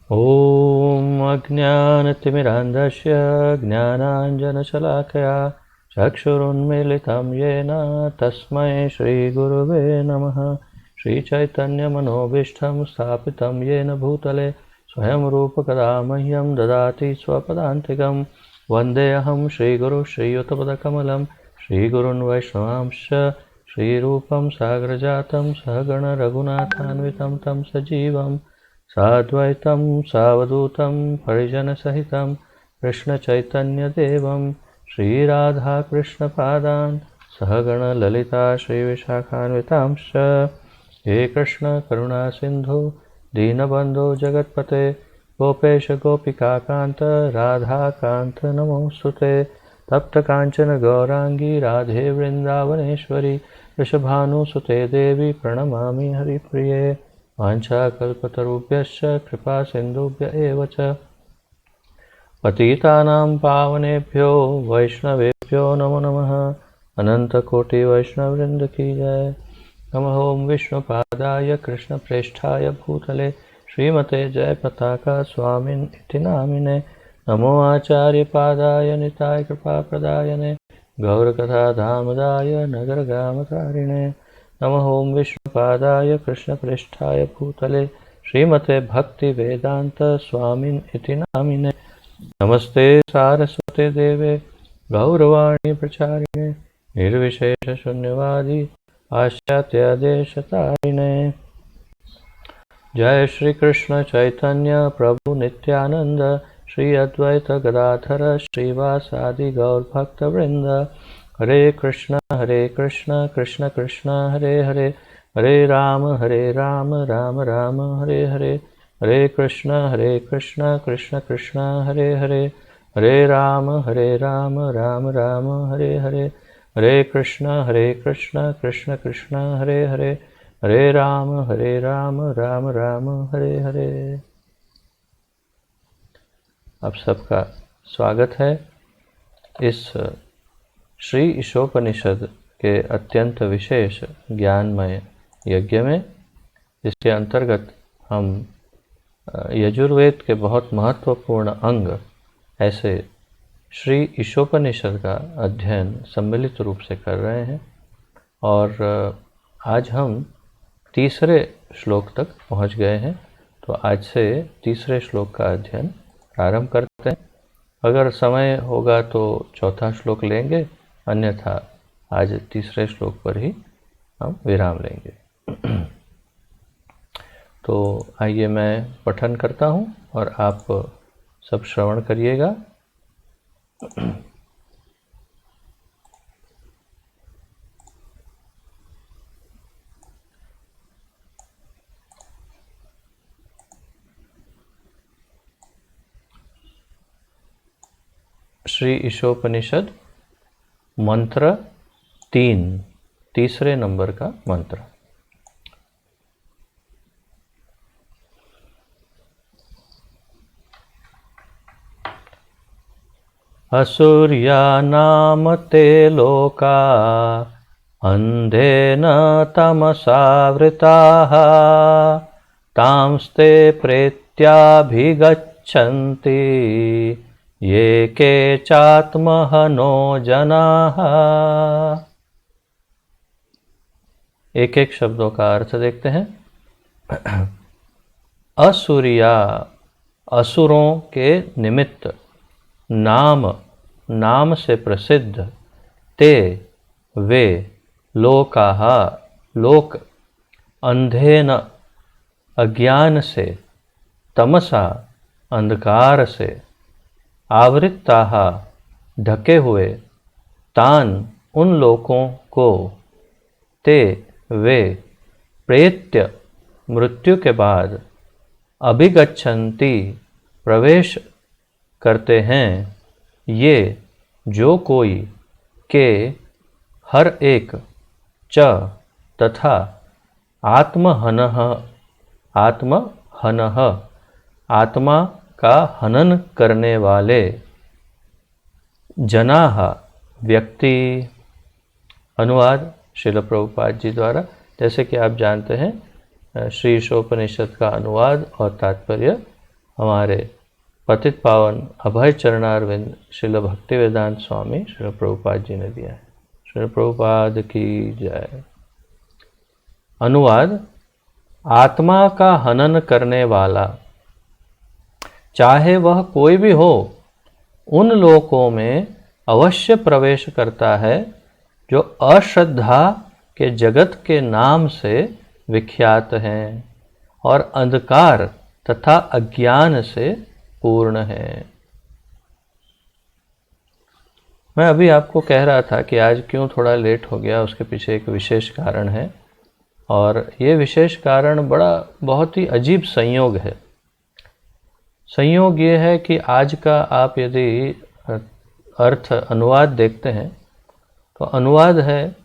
ॐ अज्ञानतिमिरान्धस्य ज्ञानाञ्जनशलाकया चक्षुरुन्मीलितं येन तस्मै श्रीगुरुवे नमः। श्रीचैतन्यमनोभीष्टं स्थापितं येन भूतले स्वयं रूपकदा मह्यं ददाति स्वपदान्तिकं। वन्देऽहं श्रीगुरुं श्रीयुतपदकमलं श्रीगुरून् वैष्णवांश्च श्रीरूपं साग्रजातं सहगणरघुनाथान्वितं तं सजीवं साद्वैतं सावधूतं परिजनसहितं कृष्णचैतन्यदेवं श्रीराधाकृष्णपादान् सहगणललिता श्रीविशाखान्वितांश्च। हे कृष्ण करुणा सिन्धु दीनबन्धो जगत्पते गोपेश गोपिकान्त राधाकान्त नमोऽस्तुते। तप्त काञ्चन गौरांगी राधे वृन्दावनेश्वरी वृषभानुसुते देवी प्रणमामि हरिप्रिये। वाञ्छाकल्पतरुभ्यश्च कृपा सिन्धुभ्य एव च पतितानां पावनेभ्यो वैष्णवेभ्यो नमो नमः। अनन्तकोटि वैष्णववृन्द की जय। नमः ओं विष्णुपादाय कृष्णप्रेष्ठाय भूतले श्रीमते जयपताका स्वामिनिति नामिने। नमो आचार्यपादाय निताय कृपाप्रदायने गौरकथाधामदाय नगरगामतारिणे। नमः ओं विष्णुपादाय कृष्णप्रेष्ठाय भूतले श्रीमते भक्तिवेदान्त स्वामिनिति नामिने। नमस्ते सारस्वते देवे गौरवाणी प्रचारिणे निर्विशेषशून्यवादी पाश्चात्यदेशतारिणे। जय श्री कृष्ण चैतन्य प्रभु नित्यानंद श्री अद्वैत गदाधर श्रीवासादि गौरभक्तवृंद। हरे कृष्ण कृष्ण कृष्ण हरे हरे हरे राम राम राम हरे हरे। हरे कृष्ण कृष्ण कृष्ण हरे हरे हरे राम राम राम हरे हरे। हरे कृष्ण कृष्ण कृष्ण हरे हरे हरे राम राम राम हरे हरे। आप सबका स्वागत है इस श्री ईशोपनिषद के अत्यंत विशेष ज्ञानमय यज्ञ में। इसके अंतर्गत हम यजुर्वेद के बहुत महत्वपूर्ण अंग ऐसे श्री ईशोपनिषद का अध्ययन सम्मिलित रूप से कर रहे हैं और आज हम तीसरे श्लोक तक पहुंच गए हैं। तो आज से तीसरे श्लोक का अध्ययन प्रारंभ करते हैं। अगर समय होगा तो चौथा श्लोक लेंगे, अन्यथा आज तीसरे श्लोक पर ही हम विराम लेंगे। तो आइए मैं पठन करता हूँ और आप सब श्रवण करिएगा। श्री ईशोपनिषद मंत्र 3, तीसरे नंबर का मंत्र। असुर्या नाम ते लोका अंधेन तमसावृताः तांस्ते प्रेत्याभिगच्छन्ति ये के चात्महनो जनाः। एक एक शब्दों का अर्थ देखते हैं। असुरिया, असुरों के निमित्त, नाम, नाम से प्रसिद्ध, ते, वे, लोकाः, लोक, अंधेन, अज्ञान से, तमसा, अंधकार से, आवृत्ताः, ढके हुए, तान, उन लोकों को, ते, वे, प्रेत्य, मृत्यु के बाद, अभिगच्छन्ति, प्रवेश करते हैं, ये, जो कोई, के, हर एक, च, तथा, आत्महनः, आत्महनः, आत्मा का हनन करने वाले, जनाः, व्यक्ति। अनुवाद श्रील प्रभुपाद जी द्वारा। जैसे कि आप जानते हैं श्री ईशोपनिषद का अनुवाद और तात्पर्य हमारे पतित पावन अभय चरणारविंद श्रील भक्तिवेदांत स्वामी श्रील प्रभुपाद जी ने दिया है। श्रील प्रभुपाद की जय। अनुवाद। आत्मा का हनन करने वाला, चाहे वह कोई भी हो, उन लोकों में अवश्य प्रवेश करता है जो अश्रद्धा के जगत के नाम से विख्यात हैं और अंधकार तथा अज्ञान से पूर्ण है। मैं अभी आपको कह रहा था कि आज क्यों थोड़ा लेट हो गया, उसके पीछे एक विशेष कारण है, और ये विशेष कारण बहुत ही अजीब संयोग है। संयोग ये है कि आज का आप यदि अर्थ अनुवाद देखते हैं तो अनुवाद है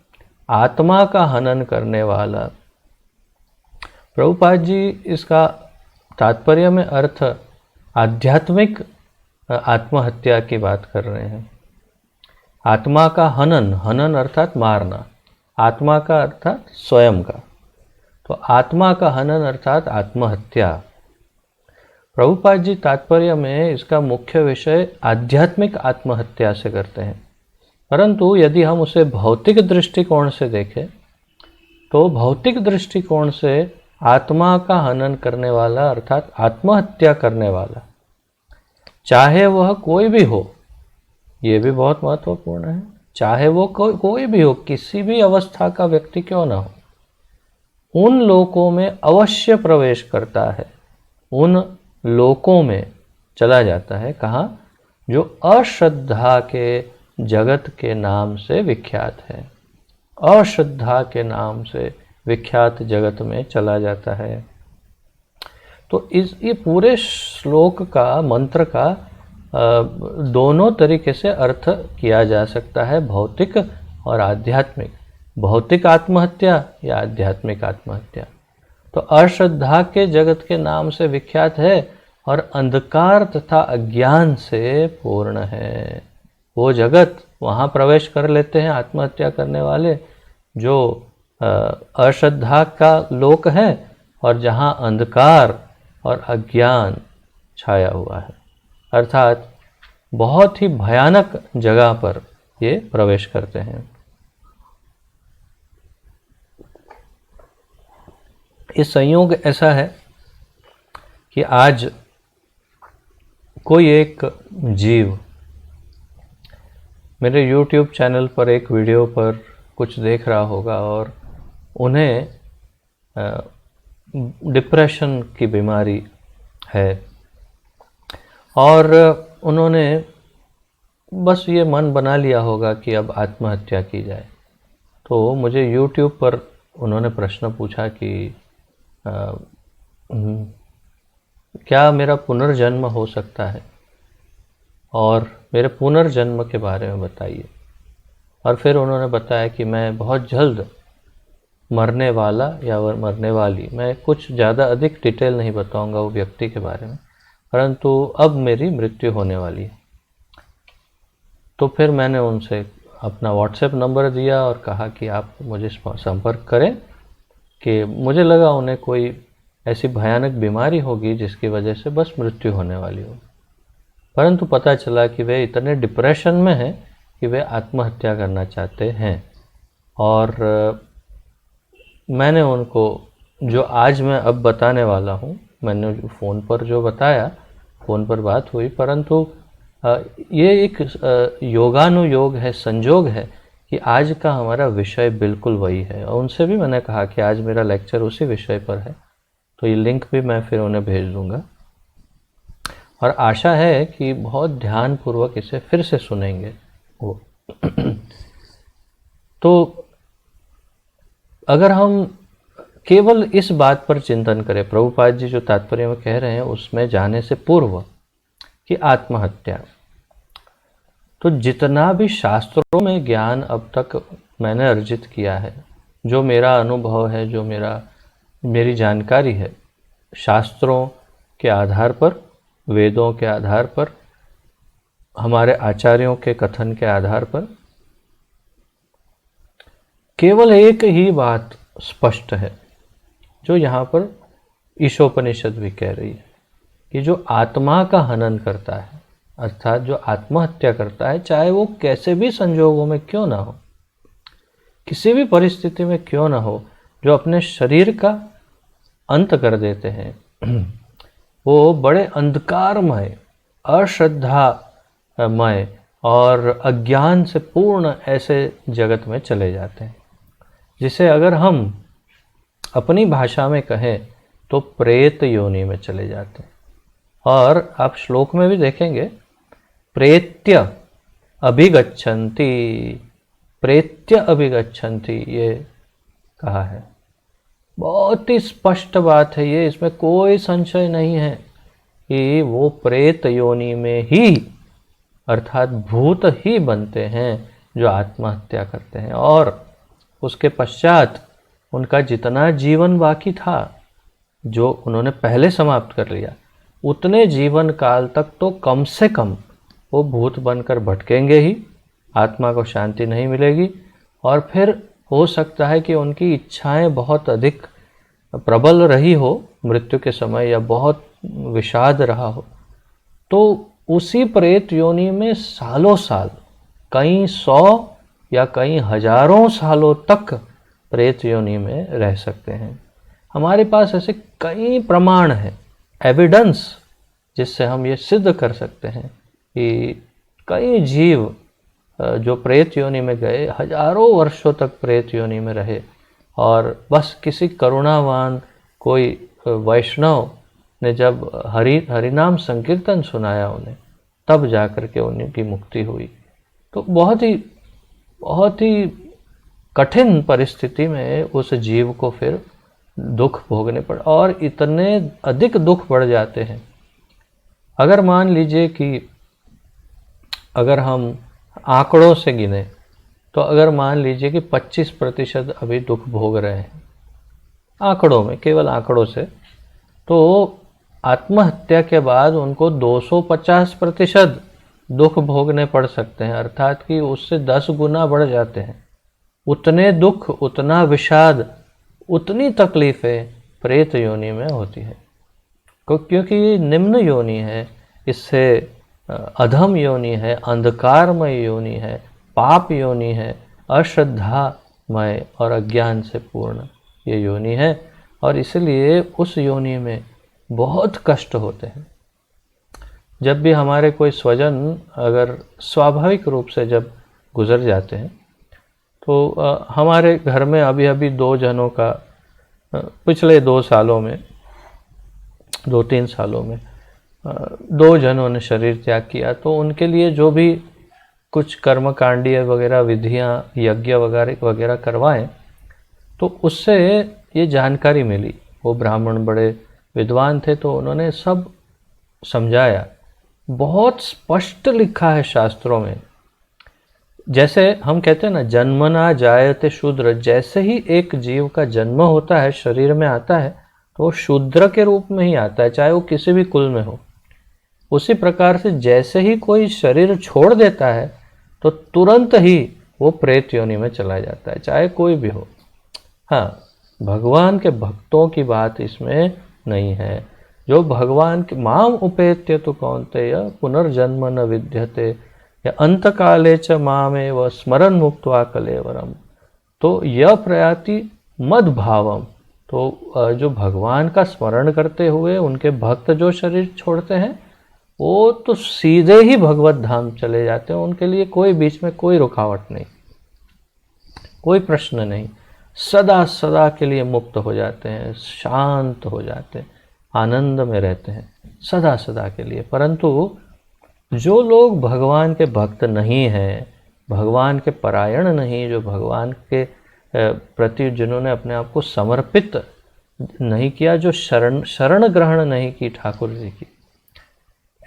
आत्मा का हनन करने वाला। प्रभुपाद जी इसका तात्पर्य में अर्थ आध्यात्मिक आत्महत्या की बात कर रहे हैं। आत्मा का हनन, हनन अर्थात मारना, आत्मा का अर्थात स्वयं का, तो आत्मा का हनन अर्थात आत्महत्या। प्रभुपाद जी तात्पर्य में इसका मुख्य विषय आध्यात्मिक आत्महत्या से करते हैं, परंतु यदि हम उसे भौतिक दृष्टिकोण से देखें तो भौतिक दृष्टिकोण से आत्मा का हनन करने वाला अर्थात आत्महत्या करने वाला, चाहे वह कोई भी हो, ये भी बहुत महत्वपूर्ण है, चाहे वो कोई भी हो, किसी भी अवस्था का व्यक्ति क्यों ना हो, उन लोकों में अवश्य प्रवेश करता है, उन लोकों में चला जाता है। कहाँ? जो अश्रद्धा के जगत के नाम से विख्यात है, अश्रद्धा के नाम से विख्यात जगत में चला जाता है। तो ये पूरे श्लोक का, मंत्र का दोनों तरीके से अर्थ किया जा सकता है, भौतिक और आध्यात्मिक। भौतिक आत्महत्या या आध्यात्मिक आत्महत्या। तो अश्रद्धा के जगत के नाम से विख्यात है और अंधकार तथा अज्ञान से पूर्ण है। वो जगत, वहाँ प्रवेश कर लेते हैं आत्महत्या करने वाले जो अश्रद्धा का लोक है और जहाँ अंधकार और अज्ञान छाया हुआ है, अर्थात बहुत ही भयानक जगह पर ये प्रवेश करते हैं। ये संयोग ऐसा है कि आज कोई एक जीव मेरे YouTube चैनल पर एक वीडियो पर कुछ देख रहा होगा और उन्हें डिप्रेशन की बीमारी है और उन्होंने बस ये मन बना लिया होगा कि अब आत्महत्या की जाए। तो मुझे YouTube पर उन्होंने प्रश्न पूछा कि क्या मेरा पुनर्जन्म हो सकता है और मेरे पुनर्जन्म के बारे में बताइए। और फिर उन्होंने बताया कि मैं बहुत जल्द मरने वाला या मरने वाली, मैं कुछ ज़्यादा अधिक डिटेल नहीं बताऊंगा वो व्यक्ति के बारे में, परंतु अब मेरी मृत्यु होने वाली है। तो फिर मैंने उनसे अपना व्हाट्सएप नंबर दिया और कहा कि आप मुझे संपर्क करें, कि मुझे लगा उन्हें कोई ऐसी भयानक बीमारी होगी जिसकी वजह से बस मृत्यु होने वाली हो। परंतु पता चला कि वे इतने डिप्रेशन में हैं कि वे आत्महत्या करना चाहते हैं। और मैंने उनको जो आज मैं अब बताने वाला हूँ, मैंने फ़ोन पर जो बताया, फ़ोन पर बात हुई, परंतु ये एक योगानुयोग है, संजोग है कि आज का हमारा विषय बिल्कुल वही है। और उनसे भी मैंने कहा कि आज मेरा लेक्चर उसी विषय पर है, तो ये लिंक भी मैं फिर उन्हें भेज दूंगा और आशा है कि बहुत ध्यानपूर्वक इसे फिर से सुनेंगे वो। तो अगर हम केवल इस बात पर चिंतन करें, प्रभुपाद जी जो तात्पर्य में कह रहे हैं उसमें जाने से पूर्व कि आत्महत्या, तो जितना भी शास्त्रों में ज्ञान अब तक मैंने अर्जित किया है, जो मेरा अनुभव है, जो मेरी जानकारी है, शास्त्रों के आधार पर, वेदों के आधार पर, हमारे आचार्यों के कथन के आधार पर, केवल एक ही बात स्पष्ट है जो यहाँ पर ईशोपनिषद भी कह रही है। कि जो आत्मा का हनन करता है, अर्थात जो आत्महत्या करता है, चाहे वो कैसे भी संजोगों में क्यों ना हो, किसी भी परिस्थिति में क्यों ना हो, जो अपने शरीर का अंत कर देते हैं, वो बड़े अंधकारमय, अश्रद्धामय और अज्ञान से पूर्ण ऐसे जगत में चले जाते हैं, जिसे अगर हम अपनी भाषा में कहें तो प्रेत योनि में चले जाते हैं। और आप श्लोक में भी देखेंगे, प्रेत्य अभिगच्छन्ति, प्रेत्य अभिगच्छन्ति, ये कहा है। बहुत ही स्पष्ट बात है ये, इसमें कोई संशय नहीं है कि वो प्रेत योनि में ही, अर्थात भूत ही बनते हैं जो आत्महत्या करते हैं, और उसके पश्चात उनका जितना जीवन बाकी था, जो उन्होंने पहले समाप्त कर लिया, उतने जीवन काल तक तो कम से कम वो भूत बनकर भटकेंगे ही, आत्मा को शांति नहीं मिलेगी, और फिर हो सकता है कि उनकी इच्छाएं बहुत अधिक प्रबल रही हो मृत्यु के समय, या बहुत विषाद रहा हो, तो उसी प्रेत योनि में सालों साल, कई 100 या कई हजारों सालों तक प्रेत योनि में रह सकते हैं। हमारे पास ऐसे कई प्रमाण हैं, एविडेंस, जिससे हम ये सिद्ध कर सकते हैं कि कई जीव जो प्रेत योनि में गए, हजारों वर्षों तक प्रेत योनि में रहे, और बस किसी करुणावान कोई वैष्णव ने जब हरिनाम संकीर्तन सुनाया उन्हें, तब जाकर के उनकी मुक्ति हुई। तो बहुत ही कठिन परिस्थिति में उस जीव को फिर दुख भोगने पड़े, और इतने अधिक दुख बढ़ जाते हैं। अगर मान लीजिए कि अगर हम आंकड़ों से गिने, तो अगर मान लीजिए कि 25% अभी दुख भोग रहे हैं, आंकड़ों में, केवल आंकड़ों से, तो आत्महत्या के बाद उनको 250% दुख भोगने पड़ सकते हैं, अर्थात कि उससे 10 गुना बढ़ जाते हैं। उतने दुख, उतना विषाद, उतनी तकलीफें प्रेत योनि में होती है, क्योंकि ये निम्न योनि है, इससे अधम योनि है, अंधकारमय योनि है, पाप योनि है, अश्रद्धामय और अज्ञान से पूर्ण ये योनि है, और इसलिए उस योनि में बहुत कष्ट होते हैं। जब भी हमारे कोई स्वजन अगर स्वाभाविक रूप से जब गुजर जाते हैं, तो हमारे घर में अभी 2 जनों का पिछले 2 सालों में, 2-3 सालों में 2 जनों ने शरीर त्याग किया, तो उनके लिए जो भी कुछ कर्मकांडीय वगैरह विधियां, यज्ञ वगैरह करवाएं, तो उससे ये जानकारी मिली। वो ब्राह्मण बड़े विद्वान थे, तो उन्होंने सब समझाया। बहुत स्पष्ट लिखा है शास्त्रों में, जैसे हम कहते हैं ना, जन्मना जायते शूद्र, जैसे ही एक जीव का जन्म होता है, शरीर में आता है, तो वो शूद्र के रूप में ही आता है, चाहे वो किसी भी कुल में हो। उसी प्रकार से जैसे ही कोई शरीर छोड़ देता है, तो तुरंत ही वो प्रेत योनि में चला जाता है, चाहे कोई भी हो। हाँ, भगवान के भक्तों की बात इसमें नहीं है। जो भगवान के माम उपेत्य तो कौन्तेय पुनर्जन्म न विद्यते, या अंत काले च मामेव स्मरण मुक्त्वा कलेवरम, तो यह प्रयाति मद भावम। तो जो भगवान का स्मरण करते हुए उनके भक्त जो शरीर छोड़ते हैं, वो तो सीधे ही भगवत धाम चले जाते हैं। उनके लिए कोई बीच में कोई रुकावट नहीं, कोई प्रश्न नहीं, सदा सदा के लिए मुक्त हो जाते हैं, शांत हो जाते हैं, आनंद में रहते हैं सदा सदा के लिए। परंतु जो लोग भगवान के भक्त नहीं हैं, भगवान के परायण नहीं, जो भगवान के प्रति जिन्होंने अपने आप को समर्पित नहीं किया, जो शरण ग्रहण नहीं की ठाकुर जी की,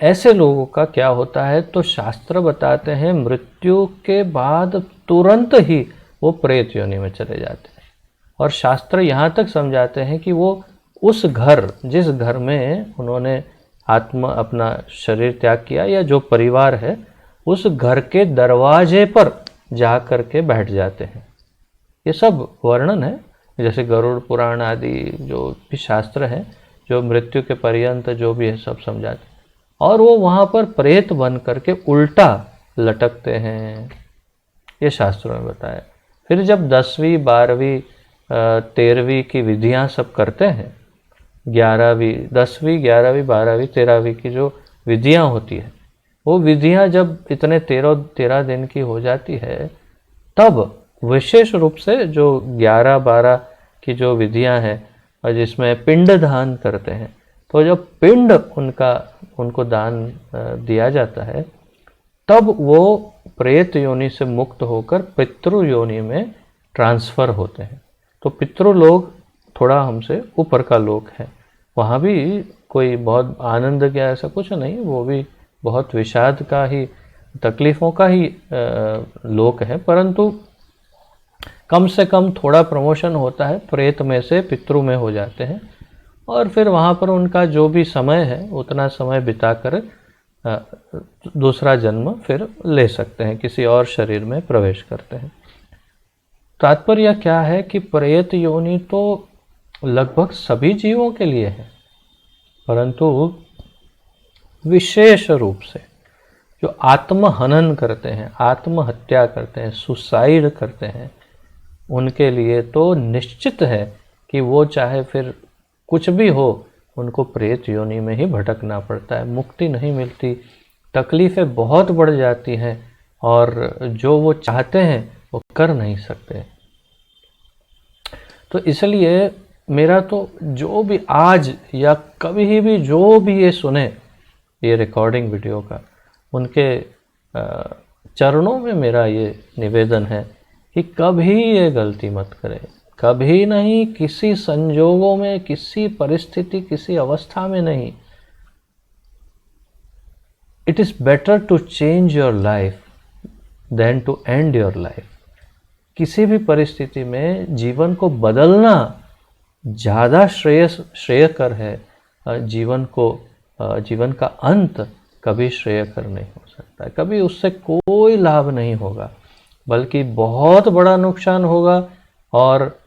ऐसे लोगों का क्या होता है, तो शास्त्र बताते हैं मृत्यु के बाद तुरंत ही वो प्रेत योनि में चले जाते हैं। और शास्त्र यहाँ तक समझाते हैं कि वो उस घर, जिस घर में उन्होंने अपना शरीर त्याग किया, या जो परिवार है, उस घर के दरवाजे पर जा कर के बैठ जाते हैं। ये सब वर्णन है, जैसे गरुड़ पुराण आदि जो भी शास्त्र हैं, जो मृत्यु के पर्यंत जो भी है सब समझाते, और वो वहाँ पर प्रेत बन करके उल्टा लटकते हैं, ये शास्त्रों में बताया। फिर जब 10वीं 12वीं 13वीं की विधियाँ सब करते हैं, 11वीं 10वीं 11वीं 12वीं 13वीं की जो विधियाँ होती है, वो विधियाँ जब इतने 13 दिन की हो जाती है, तब विशेष रूप से जो 11-12 की जो विधियां हैं और जिसमें पिंड दान करते हैं, तो जब पिंड उनको दान दिया जाता है, तब वो प्रेत योनि से मुक्त होकर पितृ योनि में ट्रांसफ़र होते हैं। तो पितृ लोग थोड़ा हमसे ऊपर का लोक है, वहाँ भी कोई बहुत आनंद क्या ऐसा कुछ नहीं, वो भी बहुत विषाद का ही, तकलीफ़ों का ही लोक है, परंतु कम से कम थोड़ा प्रमोशन होता है, प्रेत में से पितृ में हो जाते हैं, और फिर वहाँ पर उनका जो भी समय है उतना समय बिताकर दूसरा जन्म फिर ले सकते हैं, किसी और शरीर में प्रवेश करते हैं। तात्पर्य क्या है कि प्रेत योनि तो लगभग सभी जीवों के लिए है, परंतु विशेष रूप से जो आत्महनन करते हैं, आत्महत्या करते हैं, सुसाइड करते हैं, उनके लिए तो निश्चित है कि वो चाहे फिर कुछ भी हो, उनको प्रेत योनि में ही भटकना पड़ता है, मुक्ति नहीं मिलती, तकलीफ़ें बहुत बढ़ जाती हैं, और जो वो चाहते हैं वो कर नहीं सकते। तो इसलिए मेरा तो जो भी आज या कभी भी जो भी ये सुने ये रिकॉर्डिंग वीडियो का, उनके चरणों में मेरा ये निवेदन है कि कभी ये गलती मत करें, कभी नहीं, किसी संजोगों में, किसी परिस्थिति, किसी अवस्था में नहीं। It is better to change your life than to end your life. किसी भी परिस्थिति में जीवन को बदलना ज़्यादा श्रेयकर है, जीवन का अंत कभी श्रेयकर नहीं हो सकता, कभी उससे कोई लाभ नहीं होगा, बल्कि बहुत बड़ा नुकसान होगा। और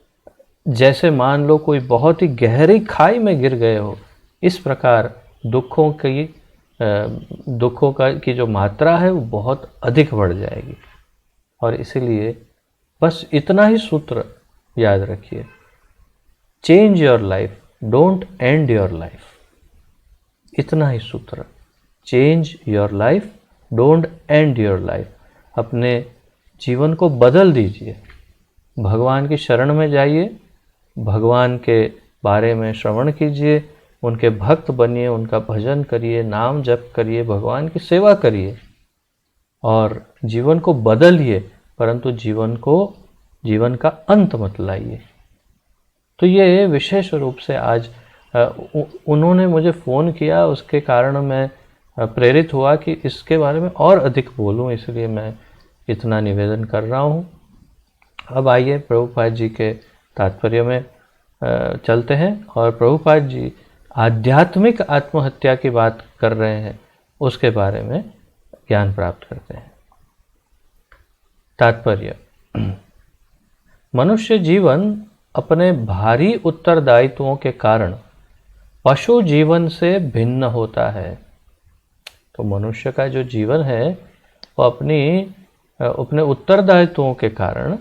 जैसे मान लो कोई बहुत ही गहरी खाई में गिर गए हो, इस प्रकार दुखों की जो मात्रा है वो बहुत अधिक बढ़ जाएगी। और इसीलिए बस इतना ही सूत्र याद रखिए, change your life, don't and your life. इतना ही सूत्र, change your life, don't and your life. अपने जीवन को बदल दीजिए, भगवान की शरण में जाइए, भगवान के बारे में श्रवण कीजिए, उनके भक्त बनिए, उनका भजन करिए, नाम जप करिए, भगवान की सेवा करिए और जीवन को बदलिए, परंतु जीवन का अंत मत लाइए। तो ये विशेष रूप से आज उन्होंने मुझे फ़ोन किया, उसके कारण मैं प्रेरित हुआ कि इसके बारे में और अधिक बोलूं, इसलिए मैं इतना निवेदन कर रहा हूं। अब आइए प्रभुपाद जी के तात्पर्य में चलते हैं, और प्रभुपाद जी आध्यात्मिक आत्महत्या की बात कर रहे हैं, उसके बारे में ज्ञान प्राप्त करते हैं। तात्पर्य, मनुष्य जीवन अपने भारी उत्तरदायित्वों के कारण पशु जीवन से भिन्न होता है। तो मनुष्य का जो जीवन है वो अपने उत्तरदायित्वों के कारण,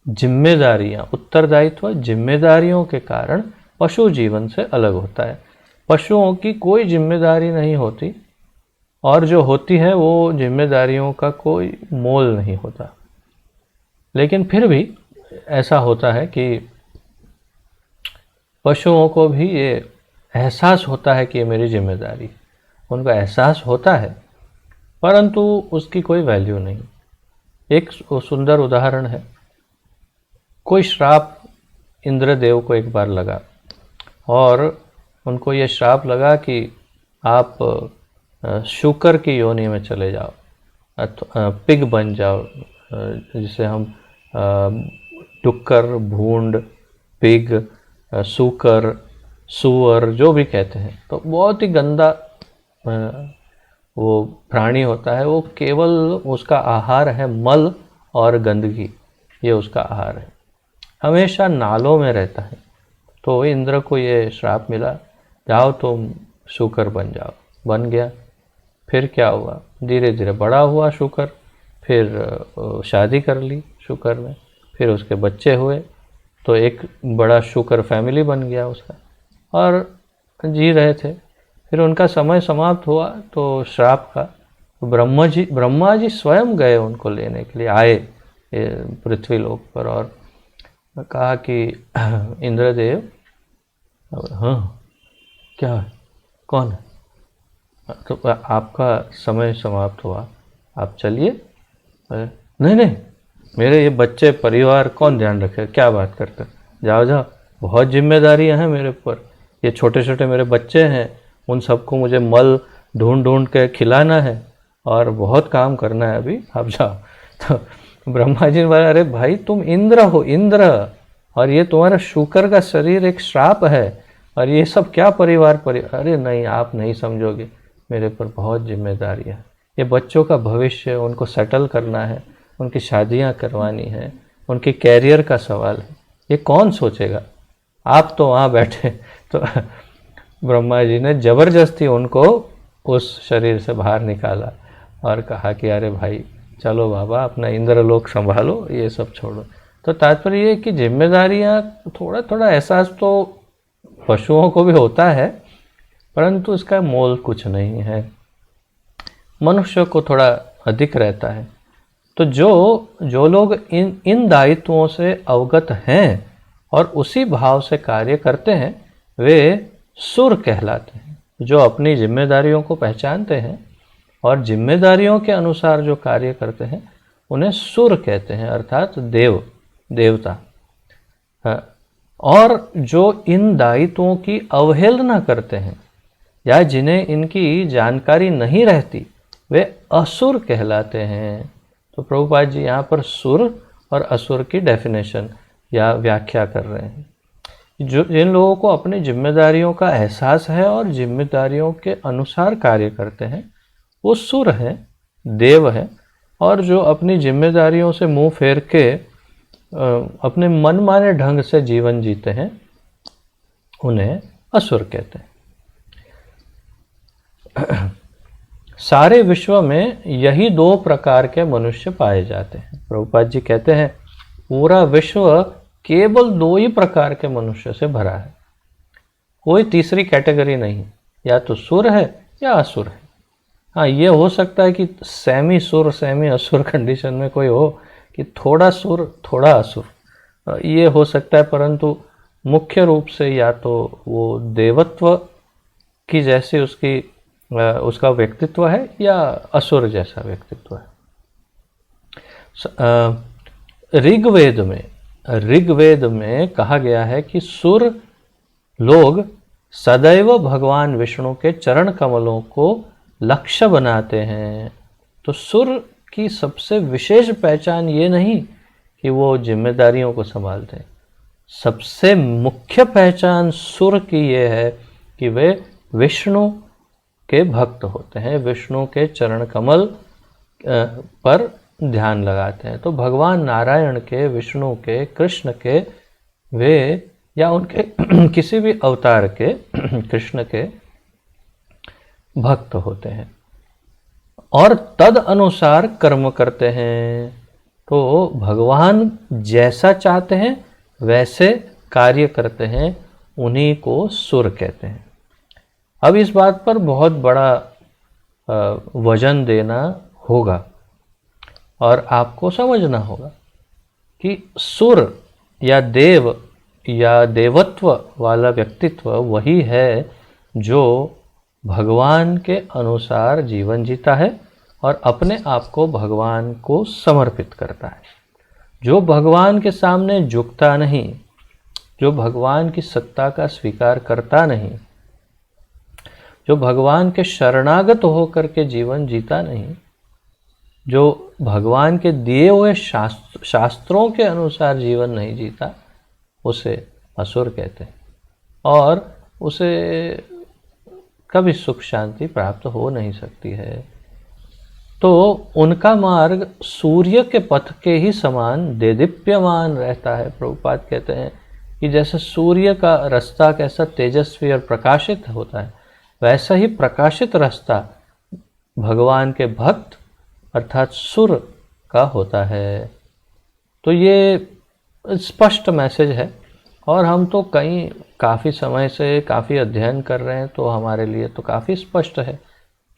जिम्मेदारियों के कारण पशु जीवन से अलग होता है। पशुओं की कोई जिम्मेदारी नहीं होती, और जो होती है वो जिम्मेदारियों का कोई मोल नहीं होता। लेकिन फिर भी ऐसा होता है कि पशुओं को भी ये एहसास होता है कि ये मेरी जिम्मेदारी, उनका एहसास होता है, परंतु उसकी कोई वैल्यू नहीं। एक सुंदर उदाहरण है, कोई श्राप इंद्रदेव को एक बार लगा, और उनको ये श्राप लगा कि आप शूकर की योनि में चले जाओ, पिग बन जाओ, जिसे हम डुक्कर, भूंड, पिग, सूकर, सुअर जो भी कहते हैं। तो बहुत ही गंदा वो प्राणी होता है, वो केवल उसका आहार है मल और गंदगी, ये उसका आहार है। हमेशा नालों में रहता है, तो इंद्र को ये श्राप मिला, जाओ तुम शुकर बन जाओ। बन गया। फिर क्या हुआ, धीरे धीरे बड़ा हुआ शुकर, फिर शादी कर ली शुकर ने, फिर उसके बच्चे हुए, तो एक बड़ा शुकर फैमिली बन गया उसका, और जी रहे थे। फिर उनका समय समाप्त हुआ तो श्राप का, तो ब्रह्मा जी स्वयं गए उनको लेने के लिए, आए पृथ्वी लोक पर, और कहा कि इंद्रदेव, हाँ क्या है, कौन है, तो आपका समय समाप्त हुआ, आप चलिए। नहीं नहीं, मेरे ये बच्चे परिवार कौन ध्यान रखे, क्या बात करते, जाओ जाओ, बहुत जिम्मेदारियां हैं मेरे ऊपर, ये छोटे छोटे मेरे बच्चे हैं, उन सबको मुझे मल ढूंढ ढूंढ के खिलाना है और बहुत काम करना है अभी, आप जाओ। तो ब्रह्मा जी ने बोला, अरे भाई तुम इंद्र हो, इंद्र, और ये तुम्हारा शुकर का शरीर एक श्राप है, और ये सब क्या परिवार। अरे नहीं, आप नहीं समझोगे, मेरे पर बहुत जिम्मेदारी है, ये बच्चों का भविष्य, उनको सेटल करना है, उनकी शादियां करवानी है, उनके कैरियर का सवाल है, ये कौन सोचेगा, आप तो वहाँ बैठे। तो ब्रह्मा जी ने जबरदस्ती उनको उस शरीर से बाहर निकाला और कहा कि अरे भाई चलो बाबा, अपना इंद्रलोक संभालो, ये सब छोड़ो। तो तात्पर्य ये कि जिम्मेदारियां, थोड़ा थोड़ा एहसास तो पशुओं को भी होता है, परंतु उसका मोल कुछ नहीं है, मनुष्य को थोड़ा अधिक रहता है। तो जो लोग इन दायित्वों से अवगत हैं और उसी भाव से कार्य करते हैं, वे सुर कहलाते हैं। जो अपनी जिम्मेदारियों को पहचानते हैं और जिम्मेदारियों के अनुसार जो कार्य करते हैं, उन्हें सुर कहते हैं, अर्थात देवता। और जो इन दायित्वों की अवहेलना करते हैं या जिन्हें इनकी जानकारी नहीं रहती, वे असुर कहलाते हैं। तो प्रभुपाद जी यहाँ पर सुर और असुर की डेफिनेशन या व्याख्या कर रहे हैं। जो जिन लोगों को अपनी जिम्मेदारियों का एहसास है और जिम्मेदारियों के अनुसार कार्य करते हैं, वो सुर है, देव है, और जो अपनी जिम्मेदारियों से मुंह फेर के अपने मनमाने ढंग से जीवन जीते हैं, उन्हें असुर कहते हैं। सारे विश्व में यही दो प्रकार के मनुष्य पाए जाते हैं। प्रभुपाद जी कहते हैं, पूरा विश्व केवल दो ही प्रकार के मनुष्य से भरा है, कोई तीसरी कैटेगरी नहीं, या तो सुर है या असुर है। हाँ, ये हो सकता है कि सेमी सुर सेमी असुर कंडीशन में कोई हो, कि थोड़ा सुर थोड़ा असुर, ये हो सकता है, परंतु मुख्य रूप से या तो वो देवत्व की जैसी उसका व्यक्तित्व है या असुर जैसा व्यक्तित्व है। ऋग्वेद में कहा गया है कि सुर लोग सदैव भगवान विष्णु के चरण कमलों को लक्ष्य बनाते हैं। तो सुर की सबसे विशेष पहचान ये नहीं कि वो जिम्मेदारियों को संभालते हैं, सबसे मुख्य पहचान सुर की ये है कि वे विष्णु के भक्त होते हैं, विष्णु के चरण कमल पर ध्यान लगाते हैं। तो भगवान नारायण के, विष्णु के, कृष्ण के, वे या उनके किसी भी अवतार के कृष्ण के भक्त होते हैं और तद अनुसार कर्म करते हैं। तो भगवान जैसा चाहते हैं वैसे कार्य करते हैं, उन्हीं को सुर कहते हैं। अब इस बात पर बहुत बड़ा वजन देना होगा और आपको समझना होगा कि सुर या देव या देवत्व वाला व्यक्तित्व वही है जो भगवान के अनुसार जीवन जीता है और अपने आप को भगवान को समर्पित करता है, जो भगवान के सामने झुकता नहीं, जो भगवान की सत्ता का स्वीकार करता नहीं, जो भगवान के शरणागत होकर के जीवन जीता नहीं, जो भगवान के दिए हुए शास्त्रों के अनुसार जीवन नहीं जीता, उसे असुर कहते हैं और उसे कभी सुख शांति प्राप्त हो नहीं सकती है। तो उनका मार्ग सूर्य के पथ के ही समान देदीप्यमान रहता है। प्रभुपाद कहते हैं कि जैसे सूर्य का रास्ता कैसा तेजस्वी और प्रकाशित होता है, वैसा ही प्रकाशित रास्ता भगवान के भक्त अर्थात सुर का होता है। तो ये स्पष्ट मैसेज है, और हम तो काफ़ी समय से काफ़ी अध्ययन कर रहे हैं, तो हमारे लिए तो काफ़ी स्पष्ट है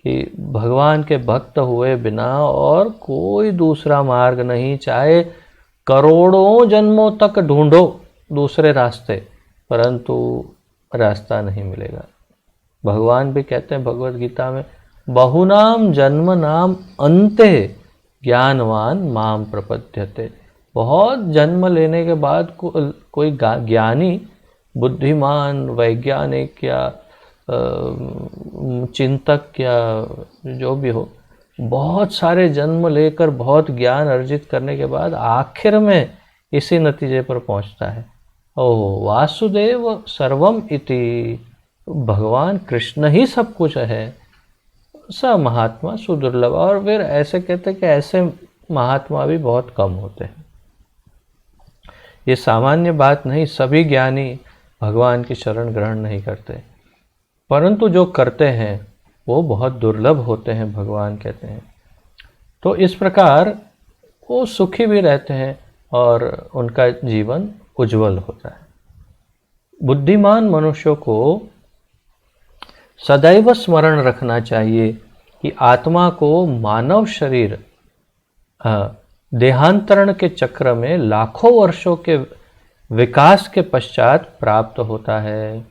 कि भगवान के भक्त हुए बिना और कोई दूसरा मार्ग नहीं। चाहे करोड़ों जन्मों तक ढूंढो दूसरे रास्ते, परंतु रास्ता नहीं मिलेगा। भगवान भी कहते हैं भगवत गीता में, बहुनाम जन्म नाम अंते ज्ञानवान माम प्रपद्यते। बहुत जन्म लेने के बाद कोई ज्ञानी, बुद्धिमान, वैज्ञानिक या चिंतक या जो भी हो, बहुत सारे जन्म लेकर बहुत ज्ञान अर्जित करने के बाद आखिर में इसी नतीजे पर पहुंचता है, ओह वासुदेव सर्वम इति, भगवान कृष्ण ही सब कुछ है, स महात्मा सुदुर्लभ। और फिर ऐसे कहते हैं कि ऐसे महात्मा भी बहुत कम होते हैं। ये सामान्य बात नहीं, सभी ज्ञानी भगवान की शरण ग्रहण नहीं करते, परंतु जो करते हैं वो बहुत दुर्लभ होते हैं, भगवान कहते हैं। तो इस प्रकार वो सुखी भी रहते हैं और उनका जीवन उज्जवल होता है। बुद्धिमान मनुष्यों को सदैव स्मरण रखना चाहिए कि आत्मा को मानव शरीर देहांतरण के चक्र में लाखों वर्षों के विकास के पश्चात प्राप्त होता है।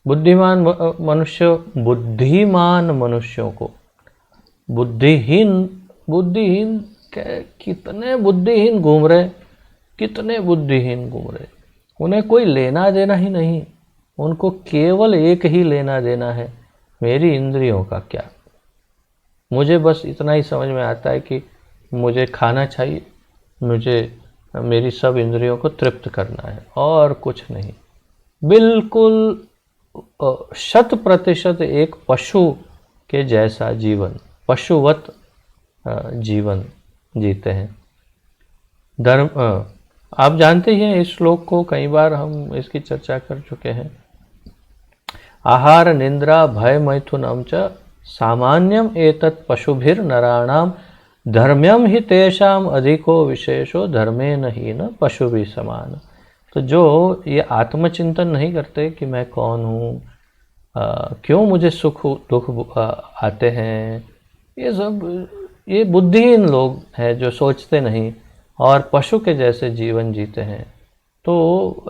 बुद्धिमान मनुष्यों को बुद्धिहीन कितने बुद्धिहीन घूम रहे, उन्हें कोई लेना देना ही नहीं। उनको केवल एक ही लेना देना है, मेरी इंद्रियों का क्या। मुझे बस इतना ही समझ में आता है कि मुझे खाना चाहिए, मुझे मेरी सब इंद्रियों को तृप्त करना है, और कुछ नहीं। बिल्कुल 100% एक पशु के जैसा जीवन, पशुवत जीवन जीते हैं। धर्म आप जानते ही हैं इस श्लोक को, कई बार हम इसकी चर्चा कर चुके हैं। आहार निद्रा भय मैथुनम च सामान्यम एतत् पशुभिर नराणाम धर्म्यम ही तेषाम अधिको विशेषो धर्मेन हीन पशुभि समान। तो जो ये आत्मचिंतन नहीं करते कि मैं कौन हूँ, क्यों मुझे सुख दुख आते हैं, ये बुद्धिहीन लोग हैं जो सोचते नहीं और पशु के जैसे जीवन जीते हैं। तो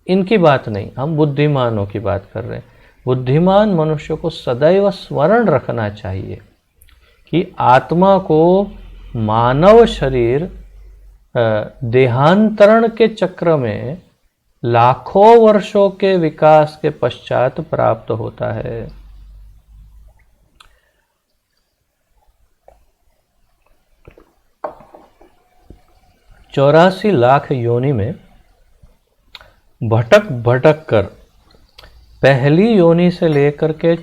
इनकी बात नहीं, हम बुद्धिमानों की बात कर रहे हैं। बुद्धिमान मनुष्य को सदैव स्मरण रखना चाहिए कि आत्मा को मानव शरीर देहांतरण के चक्र में लाखों वर्षों के विकास के पश्चात प्राप्त होता है। चौरासी लाख योनि में भटक भटक कर पहली योनि से लेकर के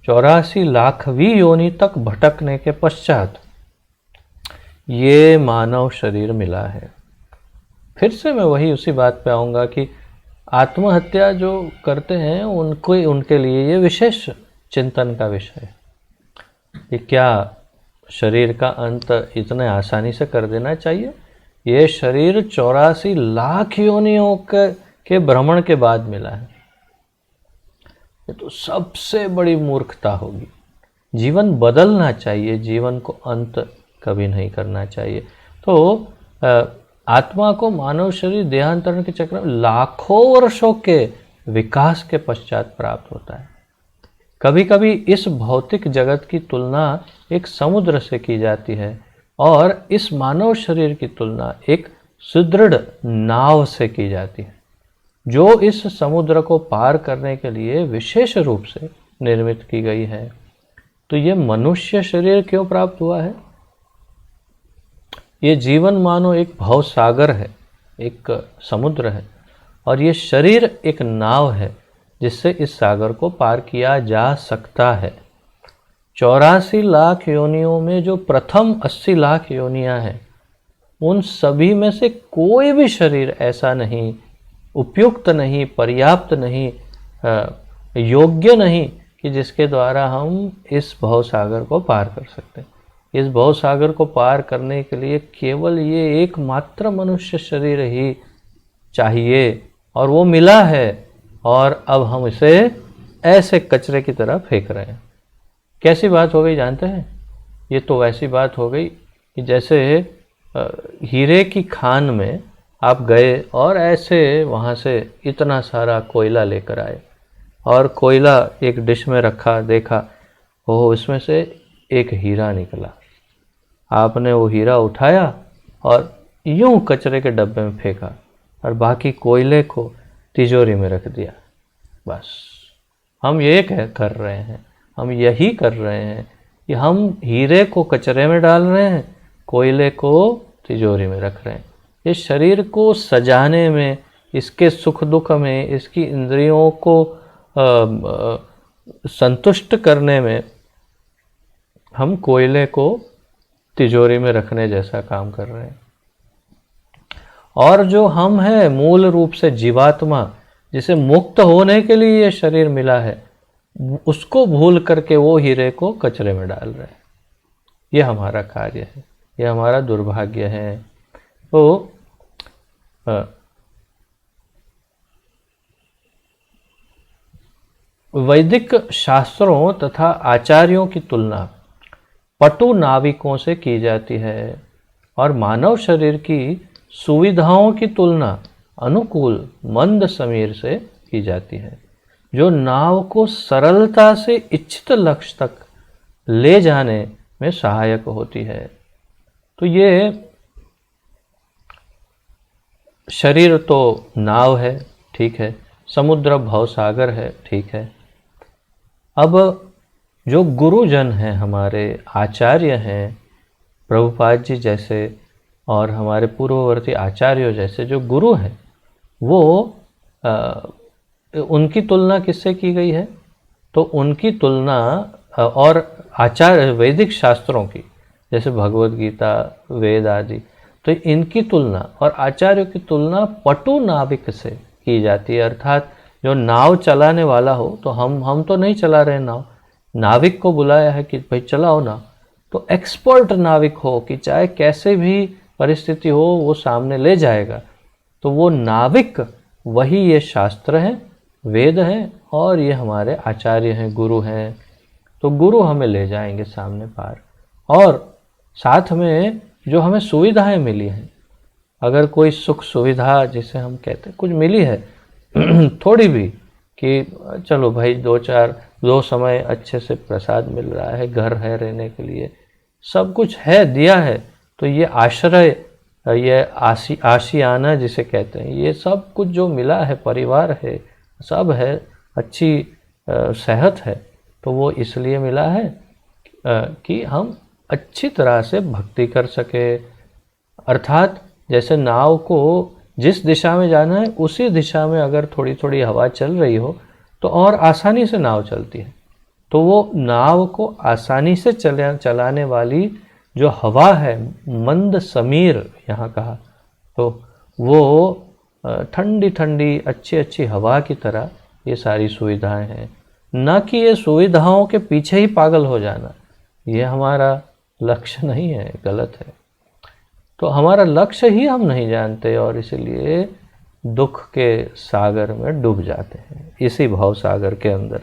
84 लाखवीं योनि तक भटकने के पश्चात ये मानव शरीर मिला है। फिर से मैं वही उसी बात पे आऊँगा कि आत्महत्या जो करते हैं उनके लिए ये विशेष चिंतन का विषय है कि क्या शरीर का अंत इतने आसानी से कर देना चाहिए। ये शरीर 84 लाख योनियों के भ्रमण के बाद मिला है। ये तो सबसे बड़ी मूर्खता होगी। जीवन बदलना चाहिए, जीवन को अंत कभी नहीं करना चाहिए। तो आत्मा को मानव शरीर देहांतरण के चक्र में लाखों वर्षों के विकास के पश्चात प्राप्त होता है। कभी कभी इस भौतिक जगत की तुलना एक समुद्र से की जाती है और इस मानव शरीर की तुलना एक सुदृढ़ नाव से की जाती है, जो इस समुद्र को पार करने के लिए विशेष रूप से निर्मित की गई है। तो ये मनुष्य शरीर क्यों प्राप्त हुआ है? ये जीवन मानो एक भव सागर है, एक समुद्र है, और ये शरीर एक नाव है जिससे इस सागर को पार किया जा सकता है। 84 लाख योनियों में जो प्रथम 80 लाख योनियां हैं, उन सभी में से कोई भी शरीर ऐसा नहीं उपयुक्त नहीं, पर्याप्त नहीं, योग्य नहीं कि जिसके द्वारा हम इस भव सागर को पार कर सकते हैं। इस भव सागर को पार करने के लिए केवल ये एकमात्र मनुष्य शरीर ही चाहिए, और वो मिला है, और अब हम इसे ऐसे कचरे की तरह फेंक रहे हैं। कैसी बात हो गई जानते हैं? ये तो वैसी बात हो गई कि जैसे हीरे की खान में आप गए और ऐसे वहाँ से इतना सारा कोयला लेकर आए, और कोयला एक डिश में रखा, देखा ओह इसमें से एक हीरा निकला। आपने वो हीरा उठाया और यूं कचरे के डब्बे में फेंका, और बाकी कोयले को तिजोरी में रख दिया। बस हम ये कर रहे हैं, हम यही कर रहे हैं कि हम हीरे को कचरे में डाल रहे हैं, कोयले को तिजोरी में रख रहे हैं। इस शरीर को सजाने में, इसके सुख दुख में, इसकी इंद्रियों को संतुष्ट करने में हम कोयले को तिजोरी में रखने जैसा काम कर रहे हैं। और जो हम हैं मूल रूप से जीवात्मा, जिसे मुक्त होने के लिए ये शरीर मिला है, उसको भूल करके वो हीरे को कचरे में डाल रहे हैं। ये हमारा कार्य है, ये हमारा दुर्भाग्य है। तो वैदिक शास्त्रों तथा आचार्यों की तुलना पटु नाविकों से की जाती है, और मानव शरीर की सुविधाओं की तुलना अनुकूल मंद समीर से की जाती है, जो नाव को सरलता से इच्छित लक्ष्य तक ले जाने में सहायक होती है। तो ये शरीर तो नाव है, ठीक है, समुद्र भवसागर है, ठीक है। अब जो गुरुजन हैं, हमारे आचार्य हैं, प्रभुपाद जी जैसे और हमारे पूर्ववर्ती आचार्यों जैसे जो गुरु हैं, वो उनकी तुलना किससे की गई है? तो उनकी तुलना और आचार्य वैदिक शास्त्रों की, जैसे भगवत गीता, वेद आदि, तो इनकी तुलना और आचार्यों की तुलना पटु नाविक से की जाती है। अर्थात जो नाव चलाने वाला हो, तो हम तो नहीं चला रहे नाव, नाविक को बुलाया है कि भाई चलाओ नाव, तो एक्सपर्ट नाविक हो कि चाहे कैसे भी परिस्थिति हो वो सामने ले जाएगा। तो वो नाविक वही ये शास्त्र हैं, वेद हैं, और ये हमारे आचार्य हैं, गुरु हैं। तो गुरु हमें ले जाएंगे सामने पार, और साथ में जो हमें सुविधाएं मिली हैं, अगर कोई सुख सुविधा जिसे हम कहते हैं कुछ मिली है थोड़ी भी, कि चलो भाई दो समय अच्छे से प्रसाद मिल रहा है, घर है रहने के लिए, सब कुछ है, दिया है, तो ये आश्रय, ये आशियाना जिसे कहते हैं, ये सब कुछ जो मिला है, परिवार है, सब है, अच्छी सेहत है, तो वो इसलिए मिला है कि हम अच्छी तरह से भक्ति कर सके। अर्थात जैसे नाव को जिस दिशा में जाना है उसी दिशा में अगर थोड़ी थोड़ी हवा चल रही हो तो और आसानी से नाव चलती है। तो वो नाव को आसानी से चलाने वाली जो हवा है, मंद समीर यहाँ कहा, तो वो ठंडी ठंडी अच्छी अच्छी हवा की तरह ये सारी सुविधाएं हैं। न कि ये सुविधाओं के पीछे ही पागल हो जाना, ये हमारा लक्ष्य नहीं है, गलत है। तो हमारा लक्ष्य ही हम नहीं जानते, और इसलिए दुख के सागर में डूब जाते हैं, इसी भव सागर के अंदर।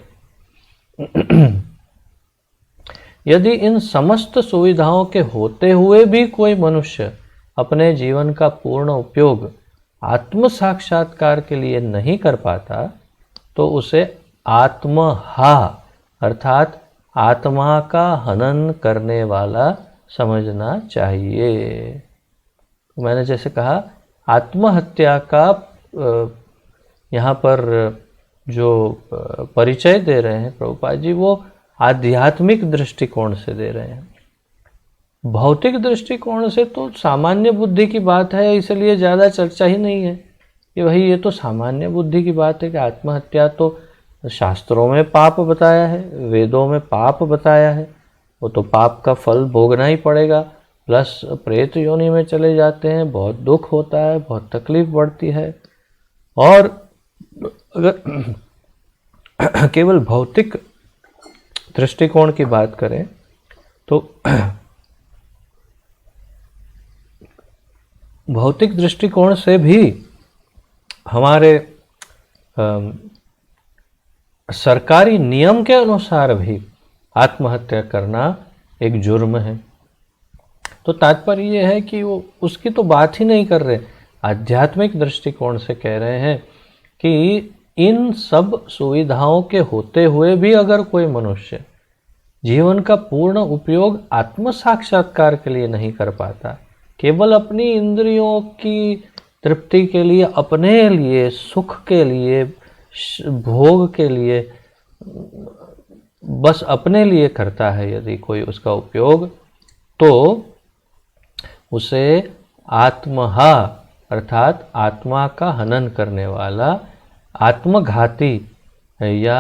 यदि इन समस्त सुविधाओं के होते हुए भी कोई मनुष्य अपने जीवन का पूर्ण उपयोग आत्म साक्षात्कार के लिए नहीं कर पाता, तो उसे आत्महा अर्थात आत्मा का हनन करने वाला समझना चाहिए। मैंने जैसे कहा, आत्महत्या का यहाँ पर जो परिचय दे रहे हैं प्रभुपाद जी, वो आध्यात्मिक दृष्टिकोण से दे रहे हैं। भौतिक दृष्टिकोण से तो सामान्य बुद्धि की बात है, इसलिए ज़्यादा चर्चा ही नहीं है कि भाई ये तो सामान्य बुद्धि की बात है कि आत्महत्या तो शास्त्रों में पाप बताया है, वेदों में पाप बताया है, वो तो पाप का फल भोगना ही पड़ेगा, प्लस प्रेत योनि में चले जाते हैं, बहुत दुख होता है, बहुत तकलीफ बढ़ती है। और अगर केवल भौतिक दृष्टिकोण की बात करें तो भौतिक दृष्टिकोण से भी हमारे सरकारी नियम के अनुसार भी आत्महत्या करना एक जुर्म है। तो तात्पर्य ये है कि वो उसकी तो बात ही नहीं कर रहे, आध्यात्मिक दृष्टिकोण से कह रहे हैं कि इन सब सुविधाओं के होते हुए भी अगर कोई मनुष्य जीवन का पूर्ण उपयोग आत्म साक्षात्कार के लिए नहीं कर पाता, केवल अपनी इंद्रियों की तृप्ति के लिए, अपने लिए, सुख के लिए, भोग के लिए, बस अपने लिए करता है यदि कोई उसका उपयोग, तो उसे आत्महा अर्थात आत्मा का हनन करने वाला, आत्मघाती या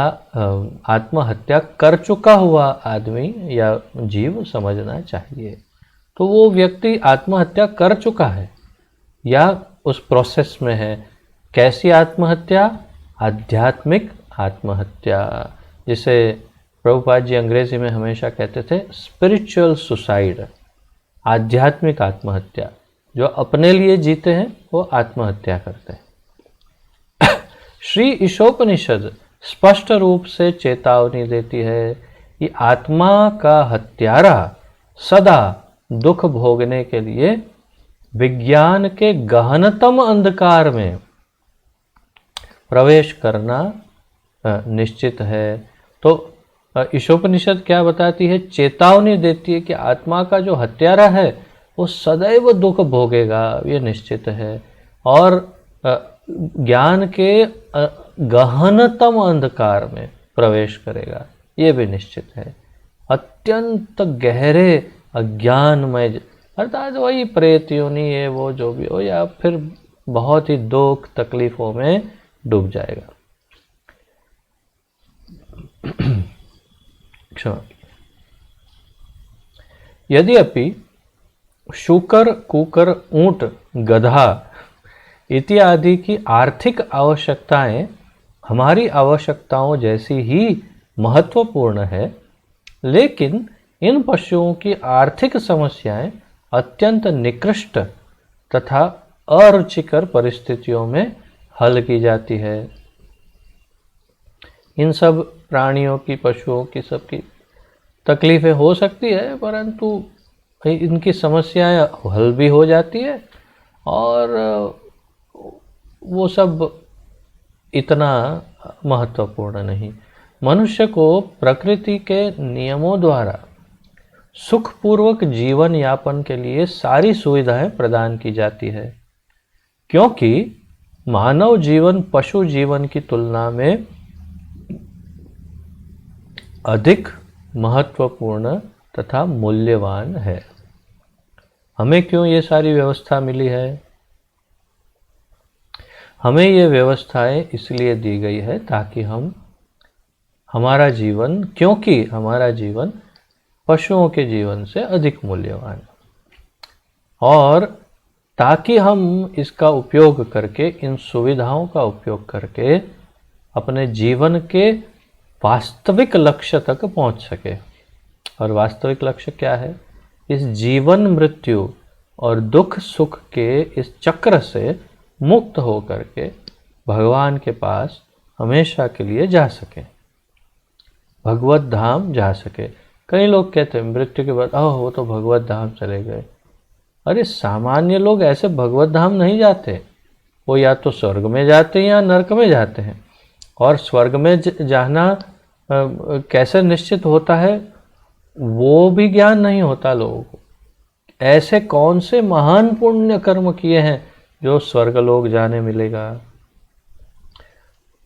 आत्महत्या कर चुका हुआ आदमी या जीव समझना चाहिए। तो वो व्यक्ति आत्महत्या कर चुका है या उस प्रोसेस में है। कैसी आत्महत्या? आध्यात्मिक आत्महत्या, जिसे प्रभुपाद जी अंग्रेजी में हमेशा कहते थे स्पिरिचुअल सुसाइड, आध्यात्मिक आत्महत्या। जो अपने लिए जीते हैं वो आत्महत्या करते हैं। श्री ईशोपनिषद स्पष्ट रूप से चेतावनी देती है कि आत्मा का हत्यारा सदा दुख भोगने के लिए विज्ञान के गहनतम अंधकार में प्रवेश करना निश्चित है। तो ईशोपनिषद क्या बताती है? चेतावनी देती है कि आत्मा का जो हत्यारा है वो सदैव दुख भोगेगा, ये निश्चित है। और ज्ञान के गहनतम अंधकार में प्रवेश करेगा, ये भी निश्चित है। अत्यंत गहरे अज्ञानमय, अर्थात वही प्रेत योनि है, वो जो भी हो, या फिर बहुत ही दुख तकलीफों में डूब जाएगा। यद्यपि शूकर, कुकर, ऊंट, गधा इत्यादि की आर्थिक आवश्यकताएं हमारी आवश्यकताओं जैसी ही महत्वपूर्ण है, लेकिन इन पशुओं की आर्थिक समस्याएं अत्यंत निकृष्ट तथा अरुचिकर परिस्थितियों में हल की जाती है। इन सब प्राणियों की, पशुओं की, सबकी तकलीफें हो सकती है, परंतु इनकी समस्याएं हल भी हो जाती है और वो सब इतना महत्वपूर्ण नहीं। मनुष्य को प्रकृति के नियमों द्वारा सुखपूर्वक जीवन यापन के लिए सारी सुविधाएं प्रदान की जाती है, क्योंकि मानव जीवन पशु जीवन की तुलना में अधिक महत्वपूर्ण तथा मूल्यवान है। हमें क्यों ये सारी व्यवस्था मिली है? हमें ये व्यवस्थाएं इसलिए दी गई है ताकि हमारा जीवन, क्योंकि हमारा जीवन पशुओं के जीवन से अधिक मूल्यवान है, और ताकि हम इसका उपयोग करके, इन सुविधाओं का उपयोग करके अपने जीवन के वास्तविक लक्ष्य तक पहुंच सके। और वास्तविक लक्ष्य क्या है? इस जीवन मृत्यु और दुख सुख के इस चक्र से मुक्त हो करके भगवान के पास हमेशा के लिए जा सके, भगवत धाम जा सके। कई लोग कहते हैं मृत्यु के बाद वो तो भगवत धाम चले गए। अरे सामान्य लोग ऐसे भगवत धाम नहीं जाते, वो या तो स्वर्ग में जाते हैं या नरक में जाते हैं। और स्वर्ग में जाना कैसे निश्चित होता है, वो भी ज्ञान नहीं होता लोगों को। ऐसे कौन से महान पुण्य कर्म किए हैं जो स्वर्ग लोग जाने मिलेगा?